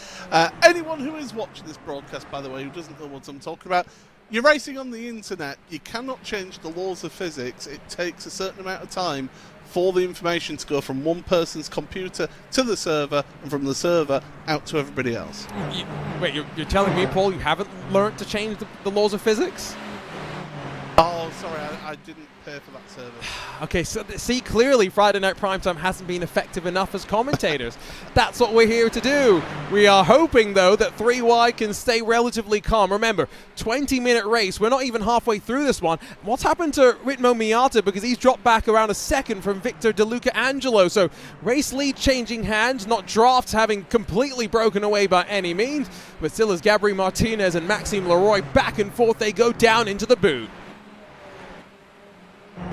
Anyone who is watching this broadcast, by the way, who doesn't know what I'm talking about, you're racing on the internet. You cannot change the laws of physics. It takes a certain amount of time for the information to go from one person's computer to the server, and from the server out to everybody else.
Wait, you're telling me, Paul, you haven't learned to change the laws of physics?
Oh, sorry, I didn't pay for that service.
Okay, so see, clearly Friday Night Primetime hasn't been effective enough as commentators. That's what we're here to do. We are hoping, though, that 3Y can stay relatively calm. Remember, 20-minute race. We're not even halfway through this one. What's happened to Ritmo Miata? Because he's dropped back around a second from Victor De Luca Angelo. So race lead changing hands, not drafts having completely broken away by any means. But still, as Gabri Martinez and Maxime Leroy back and forth, they go down into the boot.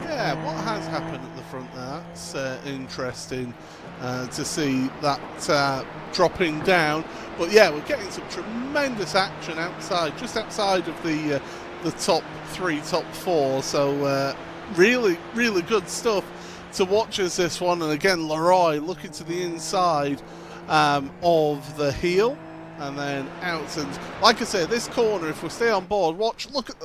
Yeah, what has happened at the front there? It's interesting to see that dropping down. But yeah, we're getting some tremendous action outside, just outside of the top 3, top 4. So really good stuff to watch as this one. And again, Leroy looking to the inside of the heel. And then out, and like I say, this corner, if we stay on board, look at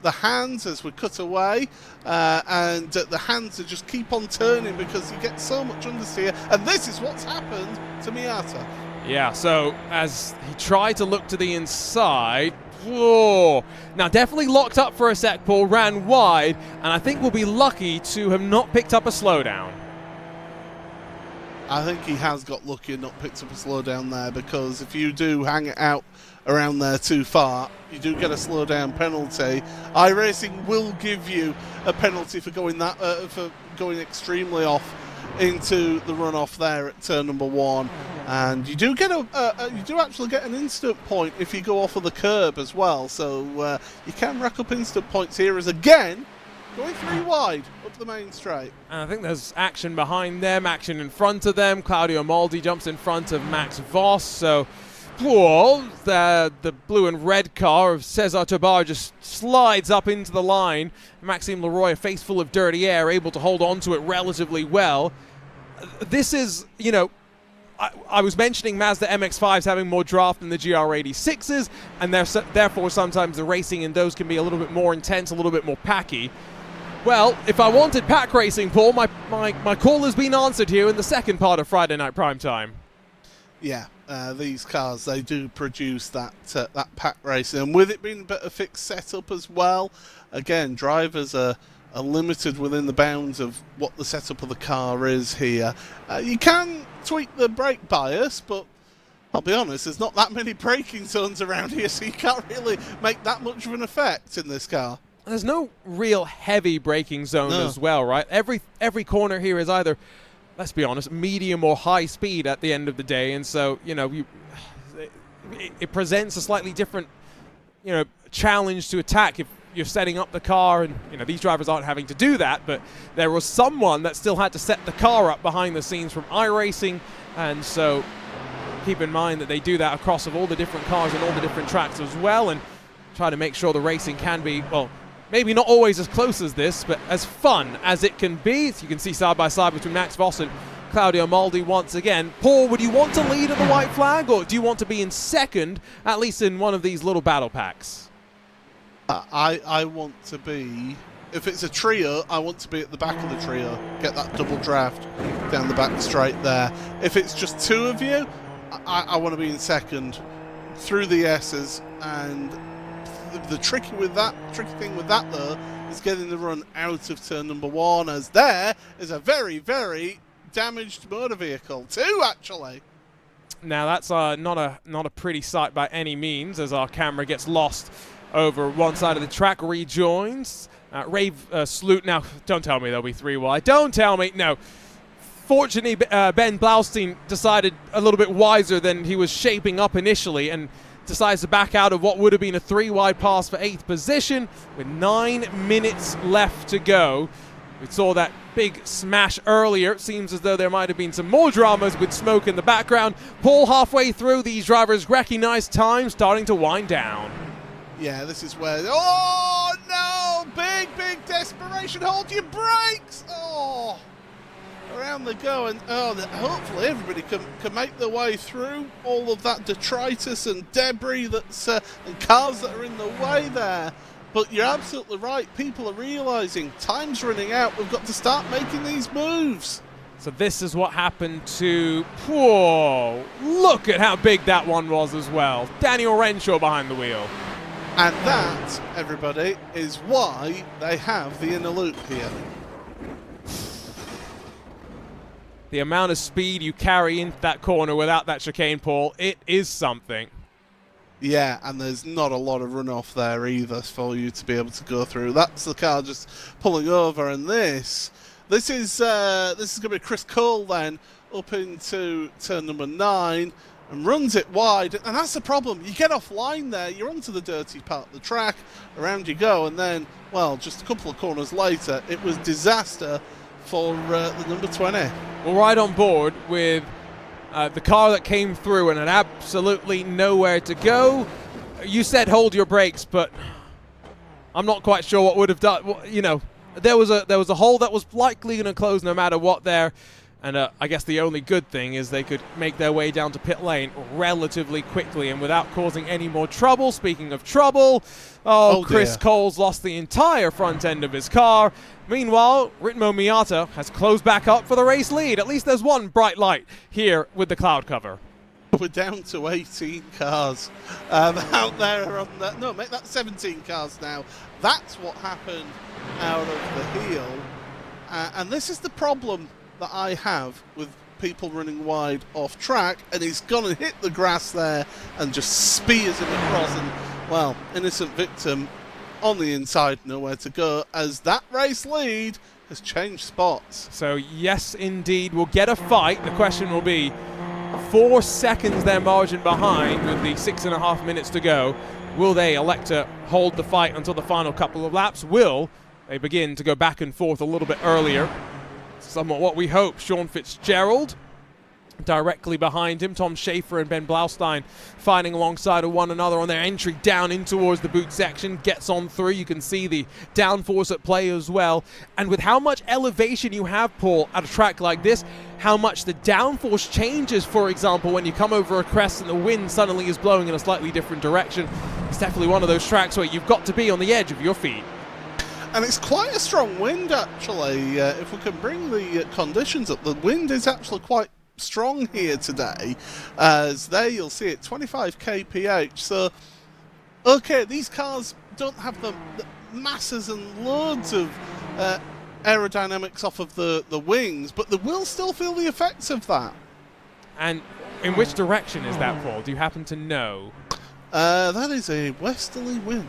the hands as we cut away, and the hands are just keep on turning because you get so much understeer, and this is what's happened to Miata.
Yeah, so as he tried to look to the inside, whoa, now definitely locked up for a sec, Paul, ran wide, and I think we'll be lucky to have not picked up a slowdown.
I think he has got lucky and not picked up a slowdown there, because if you do hang it out around there too far, you do get a slowdown penalty. iRacing will give you a penalty for going extremely off into the runoff there at turn number 1, and you do get you do actually get an instant point if you go off of the curb as well. So you can rack up instant points here, as again going 3 wide up the main straight.
And I think there's action behind them, action in front of them. Claudio Maldi jumps in front of Max Voss. So, whoa, the blue and red car of Cesar Tobar just slides up into the line. Maxime Leroy, a face full of dirty air, able to hold on to it relatively well. This is, you know, I was mentioning Mazda MX-5s having more draft than the GR86s, and therefore sometimes the racing in those can be a little bit more intense, a little bit more packy. Well, if I wanted pack racing, Paul, my call has been answered here in the second part of Friday Night Primetime.
Yeah, these cars, they do produce that pack racing, and with it being a bit of fixed setup as well, again, drivers are limited within the bounds of what the setup of the car is here. You can tweak the brake bias, but I'll be honest, there's not that many braking zones around here, so you can't really make that much of an effect in this car.
There's no real heavy braking zone as well, right? Every corner here is either, let's be honest, medium or high speed at the end of the day, and so, you know, it presents a slightly different, challenge to attack if you're setting up the car, and these drivers aren't having to do that, but there was someone that still had to set the car up behind the scenes from iRacing, and so keep in mind that they do that across all the different cars and all the different tracks as well, and try to make sure the racing can be, well, maybe not always as close as this, but as fun as it can be. So you can see side by side between Max Voss and Claudio Maldi once again. Paul, would you want to lead at the white flag, or do you want to be in second, at least in one of these little battle packs?
I want to be, if it's a trio, I want to be at the back of the trio, get that double draft down the back straight there. If it's just two of you, I want to be in second through the S's, and the tricky thing with that though is getting the run out of turn number 1, as there is a very, very damaged motor vehicle. 2 actually.
Now that's not a pretty sight by any means, as our camera gets lost over one side of the track, rejoins. Rave Sloot, now don't tell me there'll be 3 wide. Don't tell me, no. Fortunately, Ben Blaustein decided a little bit wiser than he was shaping up initially and decides to back out of what would have been a 3 wide pass for 8th position with 9 minutes left to go. We saw that big smash earlier. It seems as though there might have been some more dramas with smoke in the background. Paul, halfway through, these drivers recognize time starting to wind down.
Yeah, this is where, oh no, big desperation, hold your brakes. Oh, around they go, and hopefully everybody can make their way through all of that detritus and debris that's and cars that are in the way there. But you're absolutely right, people are realizing time's running out, we've got to start making these moves.
So this is what happened to, whoa, look at how big that one was as well. Daniel Renshaw behind the wheel.
And that, everybody, is why they have the inner loop here.
The amount of speed you carry into that corner without that chicane, Paul, it is something.
Yeah, and there's not a lot of runoff there either for you to be able to go through. That's the car just pulling over, and this is going to be Chris Cole then up into turn number 9. And runs it wide, and that's the problem. You get offline there, you're onto the dirty part of the track, around you go, and then, well, just a couple of corners later, it was disaster for the number 20.
Well, right on board with the car that came through and had absolutely nowhere to go. You said hold your brakes, but I'm not quite sure what would have done. There was a hole that was likely going to close no matter what there. And I guess the only good thing is they could make their way down to pit lane relatively quickly and without causing any more trouble. Speaking of trouble, Chris Cole's lost the entire front end of his car. Meanwhile, Ritmo Miata has closed back up for the race lead. At least there's one bright light here with the cloud cover.
We're down to 18 cars out there on that. No, make that 17 cars now. That's what happened out of the heel. And this is the problem that I have with people running wide off track, and he's gonna hit the grass there and just spears him across, and well, innocent victim on the inside, nowhere to go, as that race lead has changed spots.
So yes, indeed, we'll get a fight. The question will be 4 seconds their margin behind with the 6.5 minutes to go. Will they elect to hold the fight until the final couple of laps? Will they begin to go back and forth a little bit earlier? Somewhat what we hope. Sean Fitzgerald directly behind him. Tom Schaefer and Ben Blaustein fighting alongside of one another on their entry down in towards the boot section. Gets on through. You can see the downforce at play as well. And with how much elevation you have, Paul, at a track like this, how much the downforce changes, for example, when you come over a crest and the wind suddenly is blowing in a slightly different direction. It's definitely one of those tracks where you've got to be on the edge of your feet.
And it's quite a strong wind, actually. If we can bring the conditions up, the wind is actually quite strong here today. As there you'll see it, 25 kph. So, okay, these cars don't have the masses and loads of aerodynamics off of the wings, but they will still feel the effects of that.
And in which direction is that, Paul? Do you happen to know?
That is a westerly wind.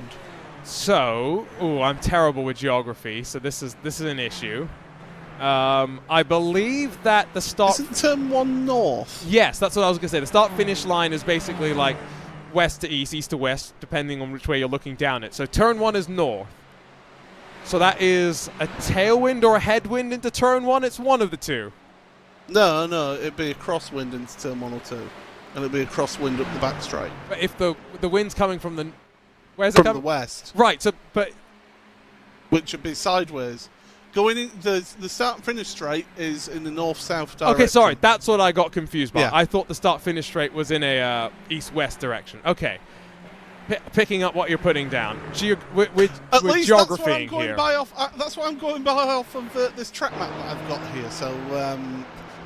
So, I'm terrible with geography, so this is an issue. I believe that the start...
Isn't turn 1 north?
Yes, that's what I was going to say. The start-finish line is basically like west to east, east to west, depending on which way you're looking down it. So turn 1 is north. So that is a tailwind or a headwind into turn 1? It's one of the two.
No, it'd be a crosswind into turn 1 or 2. And it'd be a crosswind up the back straight.
But if the wind's coming from the... Where's it
From
coming?
the west.
Right, so, but...
Which would be sideways. Going in, the start and finish straight is in the north-south direction.
Okay, sorry, that's what I got confused by.
Yeah.
I thought the start-finish straight was in a east-west direction. Okay. Picking up what you're putting down. We're
At least
geographing
that's what I'm going
here.
by off. That's what I'm going by off of this track map that I've got here. So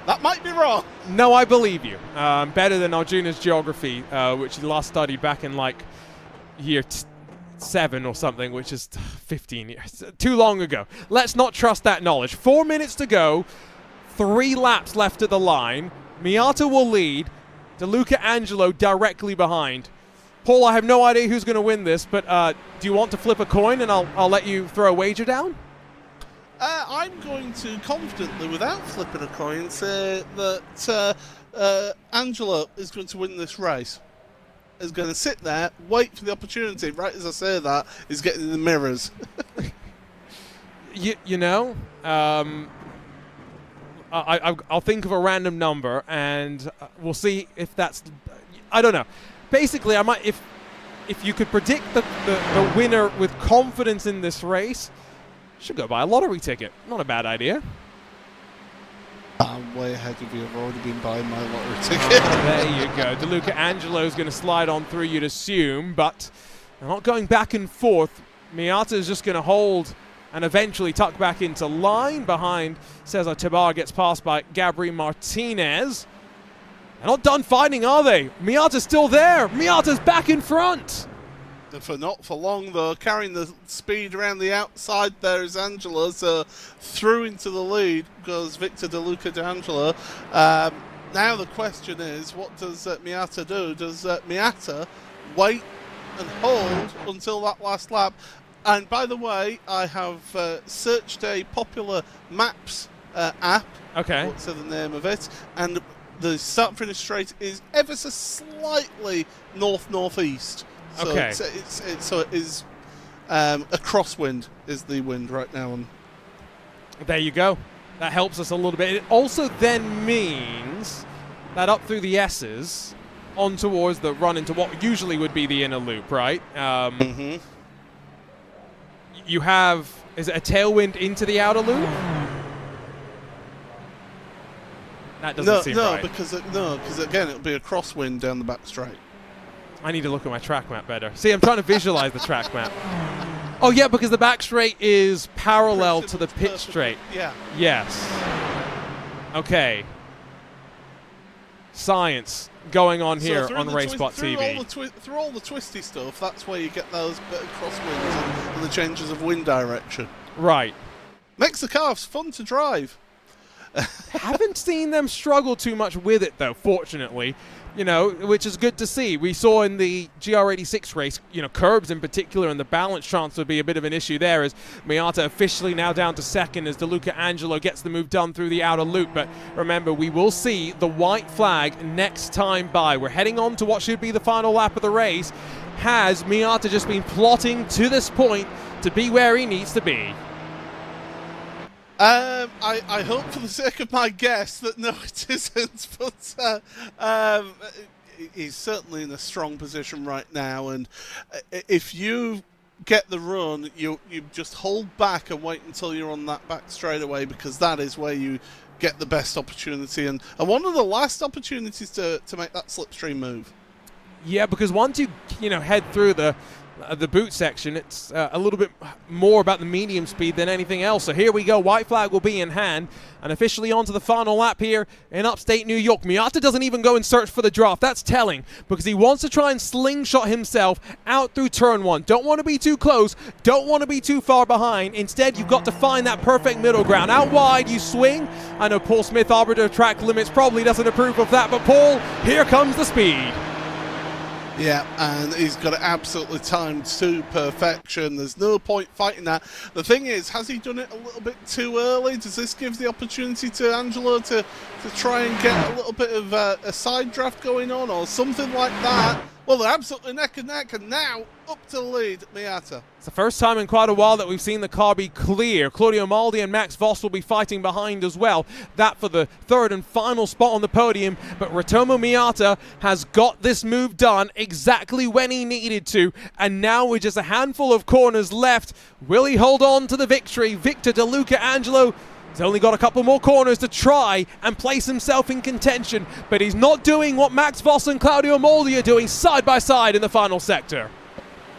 that might be wrong.
No, I believe you. Better than Arjuna's geography, which he last studied back in like year 7 or something, which is 15 years. Too long ago. Let's not trust that knowledge. 4 minutes to go. 3 laps left at the line. Miata will lead. DeLuca Angelo directly behind. Paul, I have no idea who's going to win this, but do you want to flip a coin and I'll let you throw a wager down?
I'm going to confidently, without flipping a coin, say that Angelo is going to win this race. Is going to sit there, wait for the opportunity. Right as I say that, is getting in the mirrors.
you know, I'll think of a random number and we'll see if that's. I don't know. Basically, I might if you could predict the winner with confidence in this race, should go buy a lottery ticket. Not a bad idea.
I'm way ahead of you. I've already been buying my lottery ticket.
There you go. DeLuca Angelo's going to slide on through, you'd assume, but they're not going back and forth. Miata is just going to hold and eventually tuck back into line behind Cesar Tabar, gets passed by Gabri Martinez. They're not done fighting, are they? Miata's still there. Miata's back in front.
For not for long, though, carrying the speed around the outside there is Angelo, so through into the lead goes Victor DeLuca D'Angelo. Now the question is, what does Miata do? Does Miata wait and hold until that last lap? And by the way, I have searched a popular maps app.
Okay.
What's the name of it? And the start and finish straight is ever so slightly north-northeast. So
okay.
So it is a crosswind is the wind right now. And
there you go. That helps us a little bit. It also then means that up through the S's on towards the run into what usually would be the inner loop, right? You have, is it a tailwind into the outer loop? That doesn't seem right.
Because again, it'll be a crosswind down the back straight.
I need to look at my track map better. See, I'm trying to visualize the track map. Oh, yeah, because the back straight is parallel to the pit straight.
Yeah.
Yes. Okay. Science going on here on RaceSpotTV.
Through all the twisty stuff, that's where you get those bit of crosswinds and the changes of wind direction.
Right.
Makes the cars fun to drive.
Haven't seen them struggle too much with it, though, fortunately, you know, which is good to see. We saw in the GR86 race, you know, curbs in particular, and the balance chance would be a bit of an issue there, as Miata officially now down to second as DeLuca Angelo gets the move done through the outer loop. But remember, we will see the white flag next time by. We're heading on to what should be the final lap of the race. Has Miata just been plotting to this point to be where he needs to be?
I hope for the sake of my guess that no, it isn't, but he's certainly in a strong position right now, and if you get the run, you just hold back and wait until you're on that back straightaway, because that is where you get the best opportunity, and one of the last opportunities to make that slipstream move. Yeah,
because once you know, head through the boot section, it's a little bit more about the medium speed than anything else. So here we go. White flag will be in hand, and officially on to the final lap here in upstate New York. Miata doesn't even go and search for the draft. That's telling, because he wants to try and slingshot himself out through turn 1. Don't want to be too close. Don't want to be too far behind. Instead, you've got to find that perfect middle ground. Out wide, you swing. I know Paul Smith, arbiter of track limits, probably doesn't approve of that, but Paul, here comes the speed.
Yeah, and he's got it absolutely timed to perfection. There's no point fighting that. The thing is, has he done it a little bit too early? Does this give the opportunity to Angelo to try and get a little bit of a side draft going on or something like that? Well, they're absolutely neck and neck, and now up to the lead, Miata.
It's the first time in quite a while that we've seen the car be clear. Claudio Maldi and Max Voss will be fighting behind as well. That for the third and final spot on the podium. But Ritomo Miata has got this move done exactly when he needed to. And now with just a handful of corners left, will he hold on to the victory? Victor De Luca Angelo he's only got a couple more corners to try and place himself in contention, but he's not doing what Max Voss and Claudio Maldi are doing side by side in the final sector.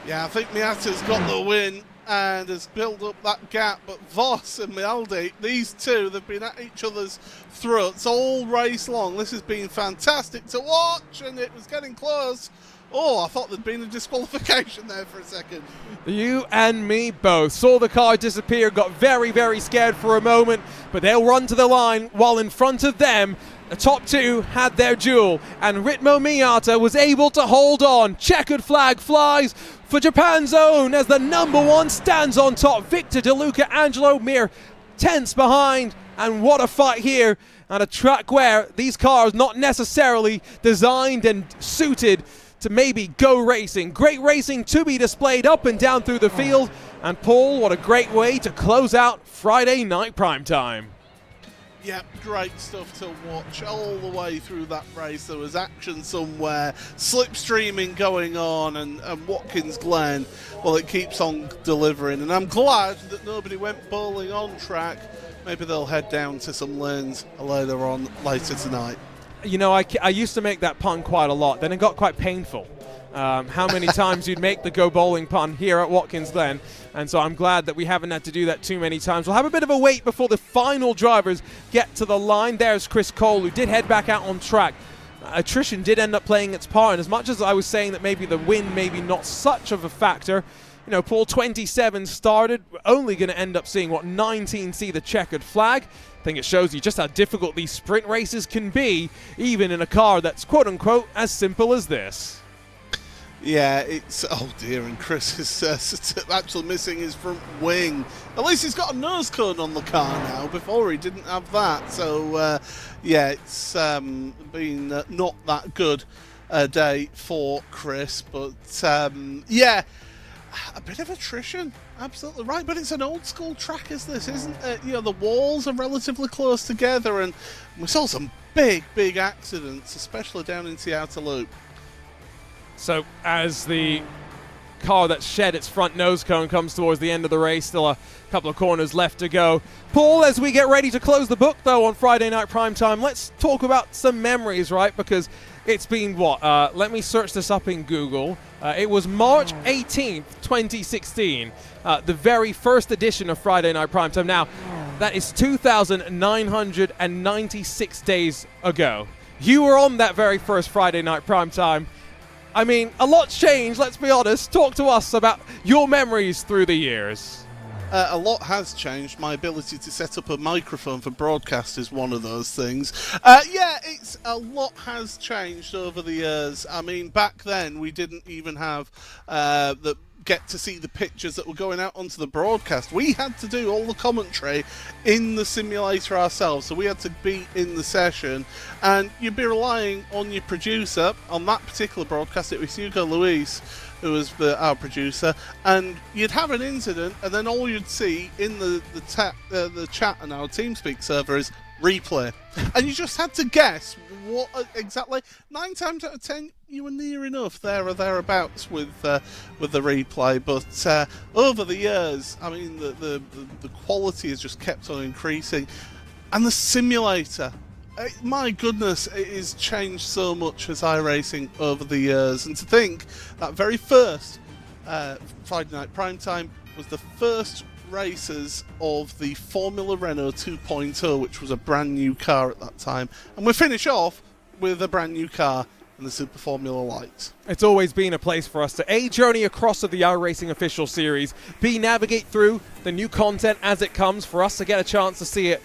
Yeah, I think Miata's got the win and has built up that gap, but Voss and Maldi, these two, they've been at each other's throats all race long. This has been fantastic to watch, and it was getting close. Oh, I thought there'd been a disqualification there for a second.
You and me both saw the car disappear, got very, very scared for a moment, but they'll run to the line while in front of them, the top two had their duel, and Ritmo Miata was able to hold on. Checkered flag flies for Japan's own as the number one stands on top. Victor De Luca Angelo mere tenths behind, and what a fight here at a track where these cars not necessarily designed and suited to maybe go racing. Great racing to be displayed up and down through the field. And Paul, what a great way to close out Friday night primetime.
Yeah, great stuff to watch all the way through that race. There was action somewhere, slipstreaming going on, and Watkins Glen, well, it keeps on delivering. And I'm glad that nobody went bowling on track. Maybe they'll head down to some lanes later tonight.
You know, I used to make that pun quite a lot. Then it got quite painful. How many times you'd make the go bowling pun here at Watkins Glen. And so I'm glad that we haven't had to do that too many times. We'll have a bit of a wait before the final drivers get to the line. There's Chris Cole, who did head back out on track. Attrition did end up playing its part. And as much as I was saying that maybe the win maybe not such of a factor, you know, Paul 27 started. We're only going to end up seeing, 19 see the checkered flag. I think it shows you just how difficult these sprint races can be, even in a car that's quote-unquote as simple as this.
Yeah, it's, oh dear, and Chris is actually missing his front wing. At least he's got a nose cone on the car now. Before he didn't have that. So, yeah, it's been not that good a day for Chris. But, yeah, a bit of attrition. Absolutely right, but it's an old school track as this, isn't it? You know, the walls are relatively close together, and we saw some big accidents, especially down into the outer loop.
So as the car that shed its front nose cone comes towards the end of the race, still a couple of corners left to go. Paul, as we get ready to close the book, though, on Friday Night Primetime, let's talk about some memories, right? Because it's been, let me search this up in Google. It was March 18th, 2016, the very first edition of Friday Night Primetime. Now, that is 2,996 days ago. You were on that very first Friday Night Primetime. I mean, a lot's changed, let's be honest. Talk to us about your memories through the years.
A lot has changed. My ability to set up a microphone for broadcast is one of those things. Yeah, it's a lot has changed over the years. I mean, back then we didn't even have get to see the pictures that were going out onto the broadcast. We had to do all the commentary in the simulator ourselves, so we had to be in the session, and you'd be relying on your producer. On that particular broadcast, it was Hugo Luis who was our producer, and you'd have an incident, and then all you'd see in the chat and our TeamSpeak server is replay, and you just had to guess what exactly. 9 times out of 10 you were near enough there or thereabouts with the replay, but over the years, I mean, the quality has just kept on increasing, and the simulator, my goodness, it has changed so much as iRacing over the years. And to think that very first Friday Night Primetime was the first races of the Formula Renault 2.0, which was a brand new car at that time, and we finish off with a brand new car in the Super Formula Light.
It's always been a place for us to A, journey across to the iRacing official series, B, navigate through the new content as it comes, for us to get a chance to see it,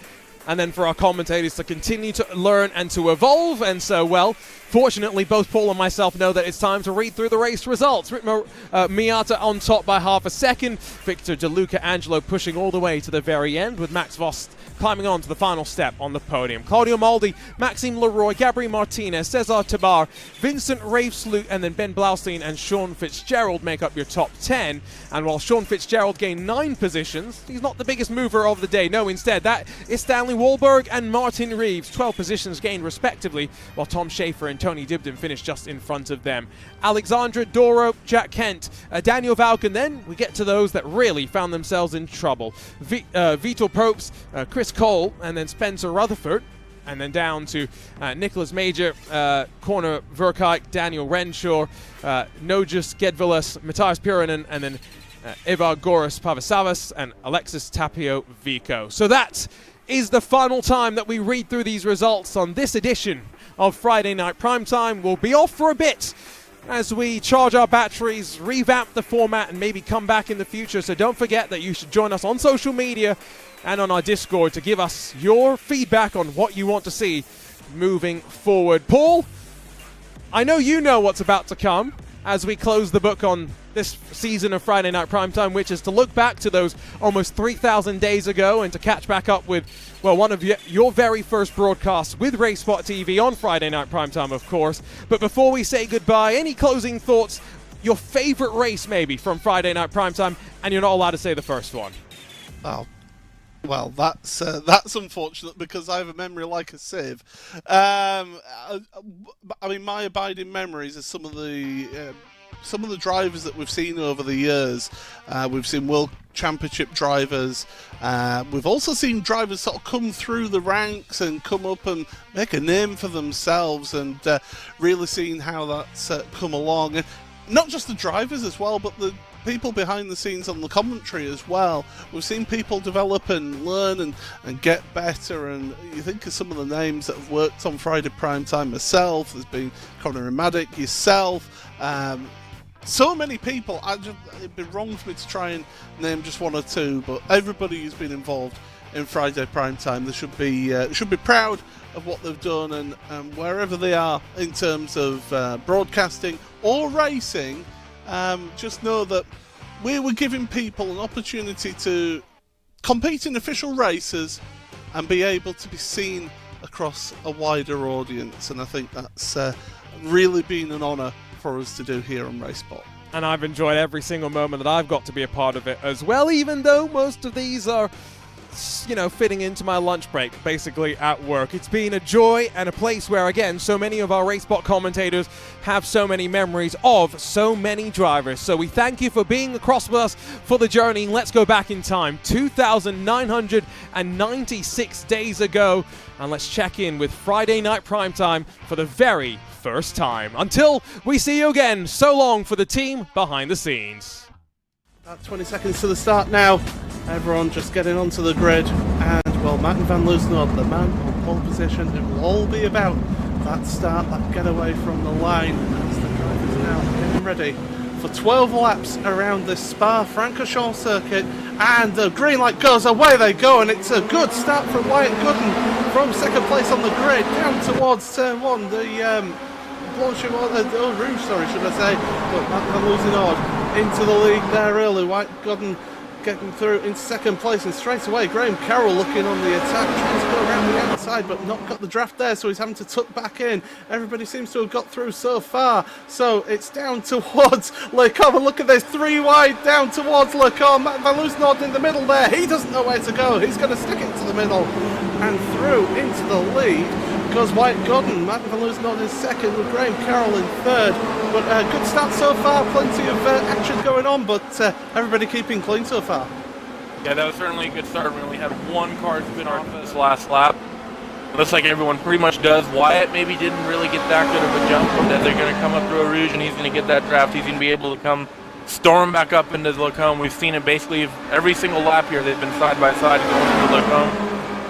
and then for our commentators to continue to learn and to evolve. And so, well, Fortunately, both Paul and myself know that it's time to read through the race results. Ritmo Miata on top by half a second. Victor De Luca Angelo pushing all the way to the very end, with Max Voss climbing on to the final step on the podium. Claudio Maldi, Maxime Leroy, Gabriel Martinez, Cesar Tabar, Vincent Ravesloot, and then Ben Blaustein and Sean Fitzgerald make up your top 10. And while Sean Fitzgerald gained 9 positions, he's not the biggest mover of the day. No, instead, that is Stanley Wahlberg and Martin Reeves, 12 positions gained respectively, while Tom Schaefer and Tony Dibden finished just in front of them. Alexandra Doro, Jack Kent, Daniel Valken. Then we get to those that really found themselves in trouble. Vito Probst, Chris Cole, and then Spencer Rutherford. And then down to Nicholas Major, Corner Verkijk, Daniel Renshaw, Nogus Gedvilas, Matthias Purinen, and then Ivar Goris Pavasavas and Alexis Tapio Vico. So that is the final time that we read through these results on this edition of Friday Night Primetime. We'll be off for a bit as we charge our batteries, revamp the format, and maybe come back in the future. So don't forget that you should join us on social media and on our Discord to give us your feedback on what you want to see moving forward. Paul, I know you know what's about to come as we close the book on this season of Friday Night Primetime, which is to look back to those almost 3,000 days ago and to catch back up with, well, one of your very first broadcasts with RaceSpotTV on Friday Night Primetime, of course. But before we say goodbye, any closing thoughts? Your favorite race, maybe, from Friday Night Primetime, and you're not allowed to say the first one.
Oh. Well, that's unfortunate because I have a memory like a sieve. I mean, my abiding memories are some of the drivers that we've seen over the years. We've seen World Championship drivers. We've also seen drivers sort of come through the ranks and come up and make a name for themselves, and really seeing how that's come along. And not just the drivers as well, but the people behind the scenes on the commentary as well. We've seen people develop and learn and get better, and you think of some of the names that have worked on Friday Primetime. Myself, there's been Conor Maddock, yourself, so many people. It'd be wrong for me to try and name just one or two, but everybody who's been involved in Friday Primetime, they should be proud of what they've done, and wherever they are in terms of broadcasting or racing, just know that we were giving people an opportunity to compete in official races and be able to be seen across a wider audience, and I think that's really been an honour for us to do here on RaceSpot.
And I've enjoyed every single moment that I've got to be a part of it as well, even though most of these are, you know, fitting into my lunch break, basically at work. It's been a joy and a place where, again, so many of our RaceSpot commentators have so many memories of so many drivers. So we thank you for being across with us for the journey. Let's go back in time, 2,996 days ago, and let's check in with Friday Night Primetime for the very first time. Until we see you again, so long for the team behind the scenes.
About 20 seconds to the start now. Everyone just getting onto the grid, and well, Martin van Loosenhood, the man on pole position, it will all be about that start, that getaway from the line, as the drivers now getting ready for 12 laps around this Spa-Francorchamps circuit, and the green light goes, away they go, and it's a good start from Wyatt Gooden from second place on the grid, down towards turn 1, the Rouge, sorry, should I say, but Martin van Loosenhood into the lead there early. Wyatt Gooden getting through in second place, and straight away Graham Carroll looking on the attack, trying to go around the outside but not got the draft there, so he's having to tuck back in. Everybody seems to have got through so far, so it's down towards Lecombe, and look at this, 3 wide down towards Lecombe. Matt van Loosenhood in the middle there, he doesn't know where to go, he's going to stick it to the middle, and through into the lead goes Wyatt Gooden. Matt van Loosenhood in second with Graham Carroll in third, but good start so far, plenty of action going on, but everybody keeping clean so far.
Yeah, that was certainly a good start. We only had one car spin off this last lap. It looks like everyone pretty much does. Wyatt maybe didn't really get that good of a jump, that they're going to come up through a Rouge and he's going to get that draft. He's going to be able to come storm back up into Lecombe. We've seen it basically every single lap here. They've been side by side going through Lecombe.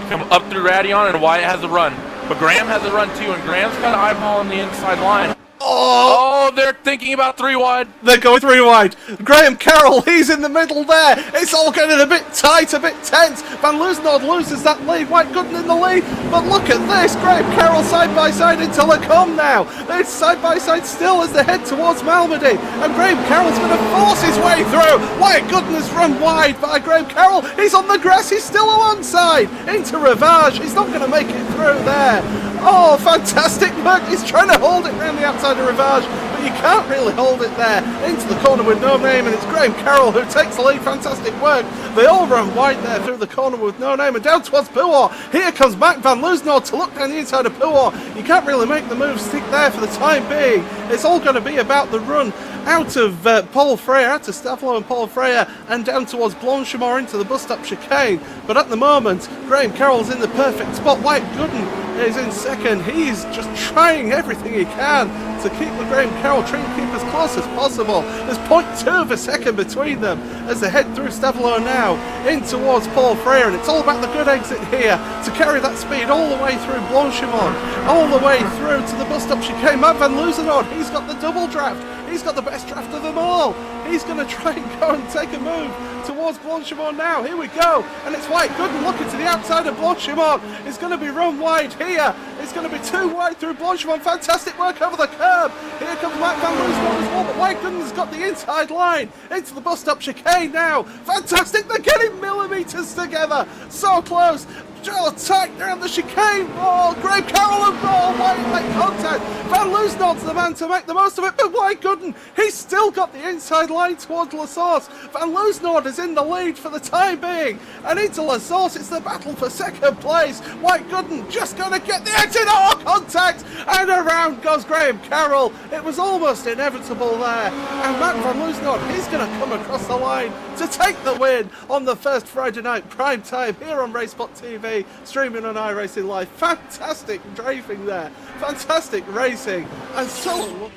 Come up through Radion, and Wyatt has a run. But Graham has a run too, and Graham's got an eyeball on the inside line.
Oh!
Oh, they're thinking about 3 wide.
They're going 3 wide. Graham Carroll, he's in the middle there. It's all getting a bit tight, a bit tense. Van Loosenhood loses that lead. White Gooden in the lead. But look at this. Graham Carroll side by side into Lacombe now. They're side by side still as they head towards Malmedy. And Graham Carroll's going to force his way through. White Gooden has run wide by Graham Carroll. He's on the grass. He's still alongside. Into Rivage. He's not going to make it through there. Oh, fantastic work. He's trying to hold it around the outside of Rivage, but you can't really hold it there. Into the corner with no name, and it's Graham Carroll who takes the lead. Fantastic work. They all run wide there through the corner with no name, and down towards Puor. Here comes Mac Van Loosenhood to look down the inside of Puor. You can't really make the move stick there for the time being. It's all going to be about the run out of Paul Freyer, out to Stavlo and Paul Freyer, and down towards Blanchimont into the bus stop chicane. But at the moment, Graham Carroll's in the perfect spot. White Gooden is in second. He's just trying everything he can to keep the Graham Carroll, trying to keep as close as possible. There's 0.2 of a second between them as they head through Stavlo now in towards Paul Freyer, and it's all about the good exit here to carry that speed all the way through Blanchimont, all the way through to the bus stop chicane. Matt Van Loosenhood, he's got the double draft. He's got the best draft of them all. He's going to try and go and take a move towards Blanchimont now. Here we go. And it's White Gooden looking to the outside of Blanchimont. It's going to be run wide here. It's going to be 2 wide through Blanchimont. Fantastic work over the curb. Here comes Matt Van Loosenhood as well. But White Gooden's got the inside line into the bus stop chicane now. Fantastic. They're getting millimetres together. So close. Oh, tight around the chicane. Oh, Graham Carroll and White make contact. Van Loosenhood's the man to make the most of it, but White Gooden, he's still got the inside line towards La Source. Van Loosenhood is in the lead for the time being, and into La Source, it's the battle for second place. White Gooden just going to get the exit. Oh, contact, and around goes Graham Carroll. It was almost inevitable there, and Matt Van Loosenhood, he's going to come across the line to take the win on the first Friday night prime time here on RaceSpotTV, streaming on iRacing Live. Fantastic driving there, fantastic racing, and so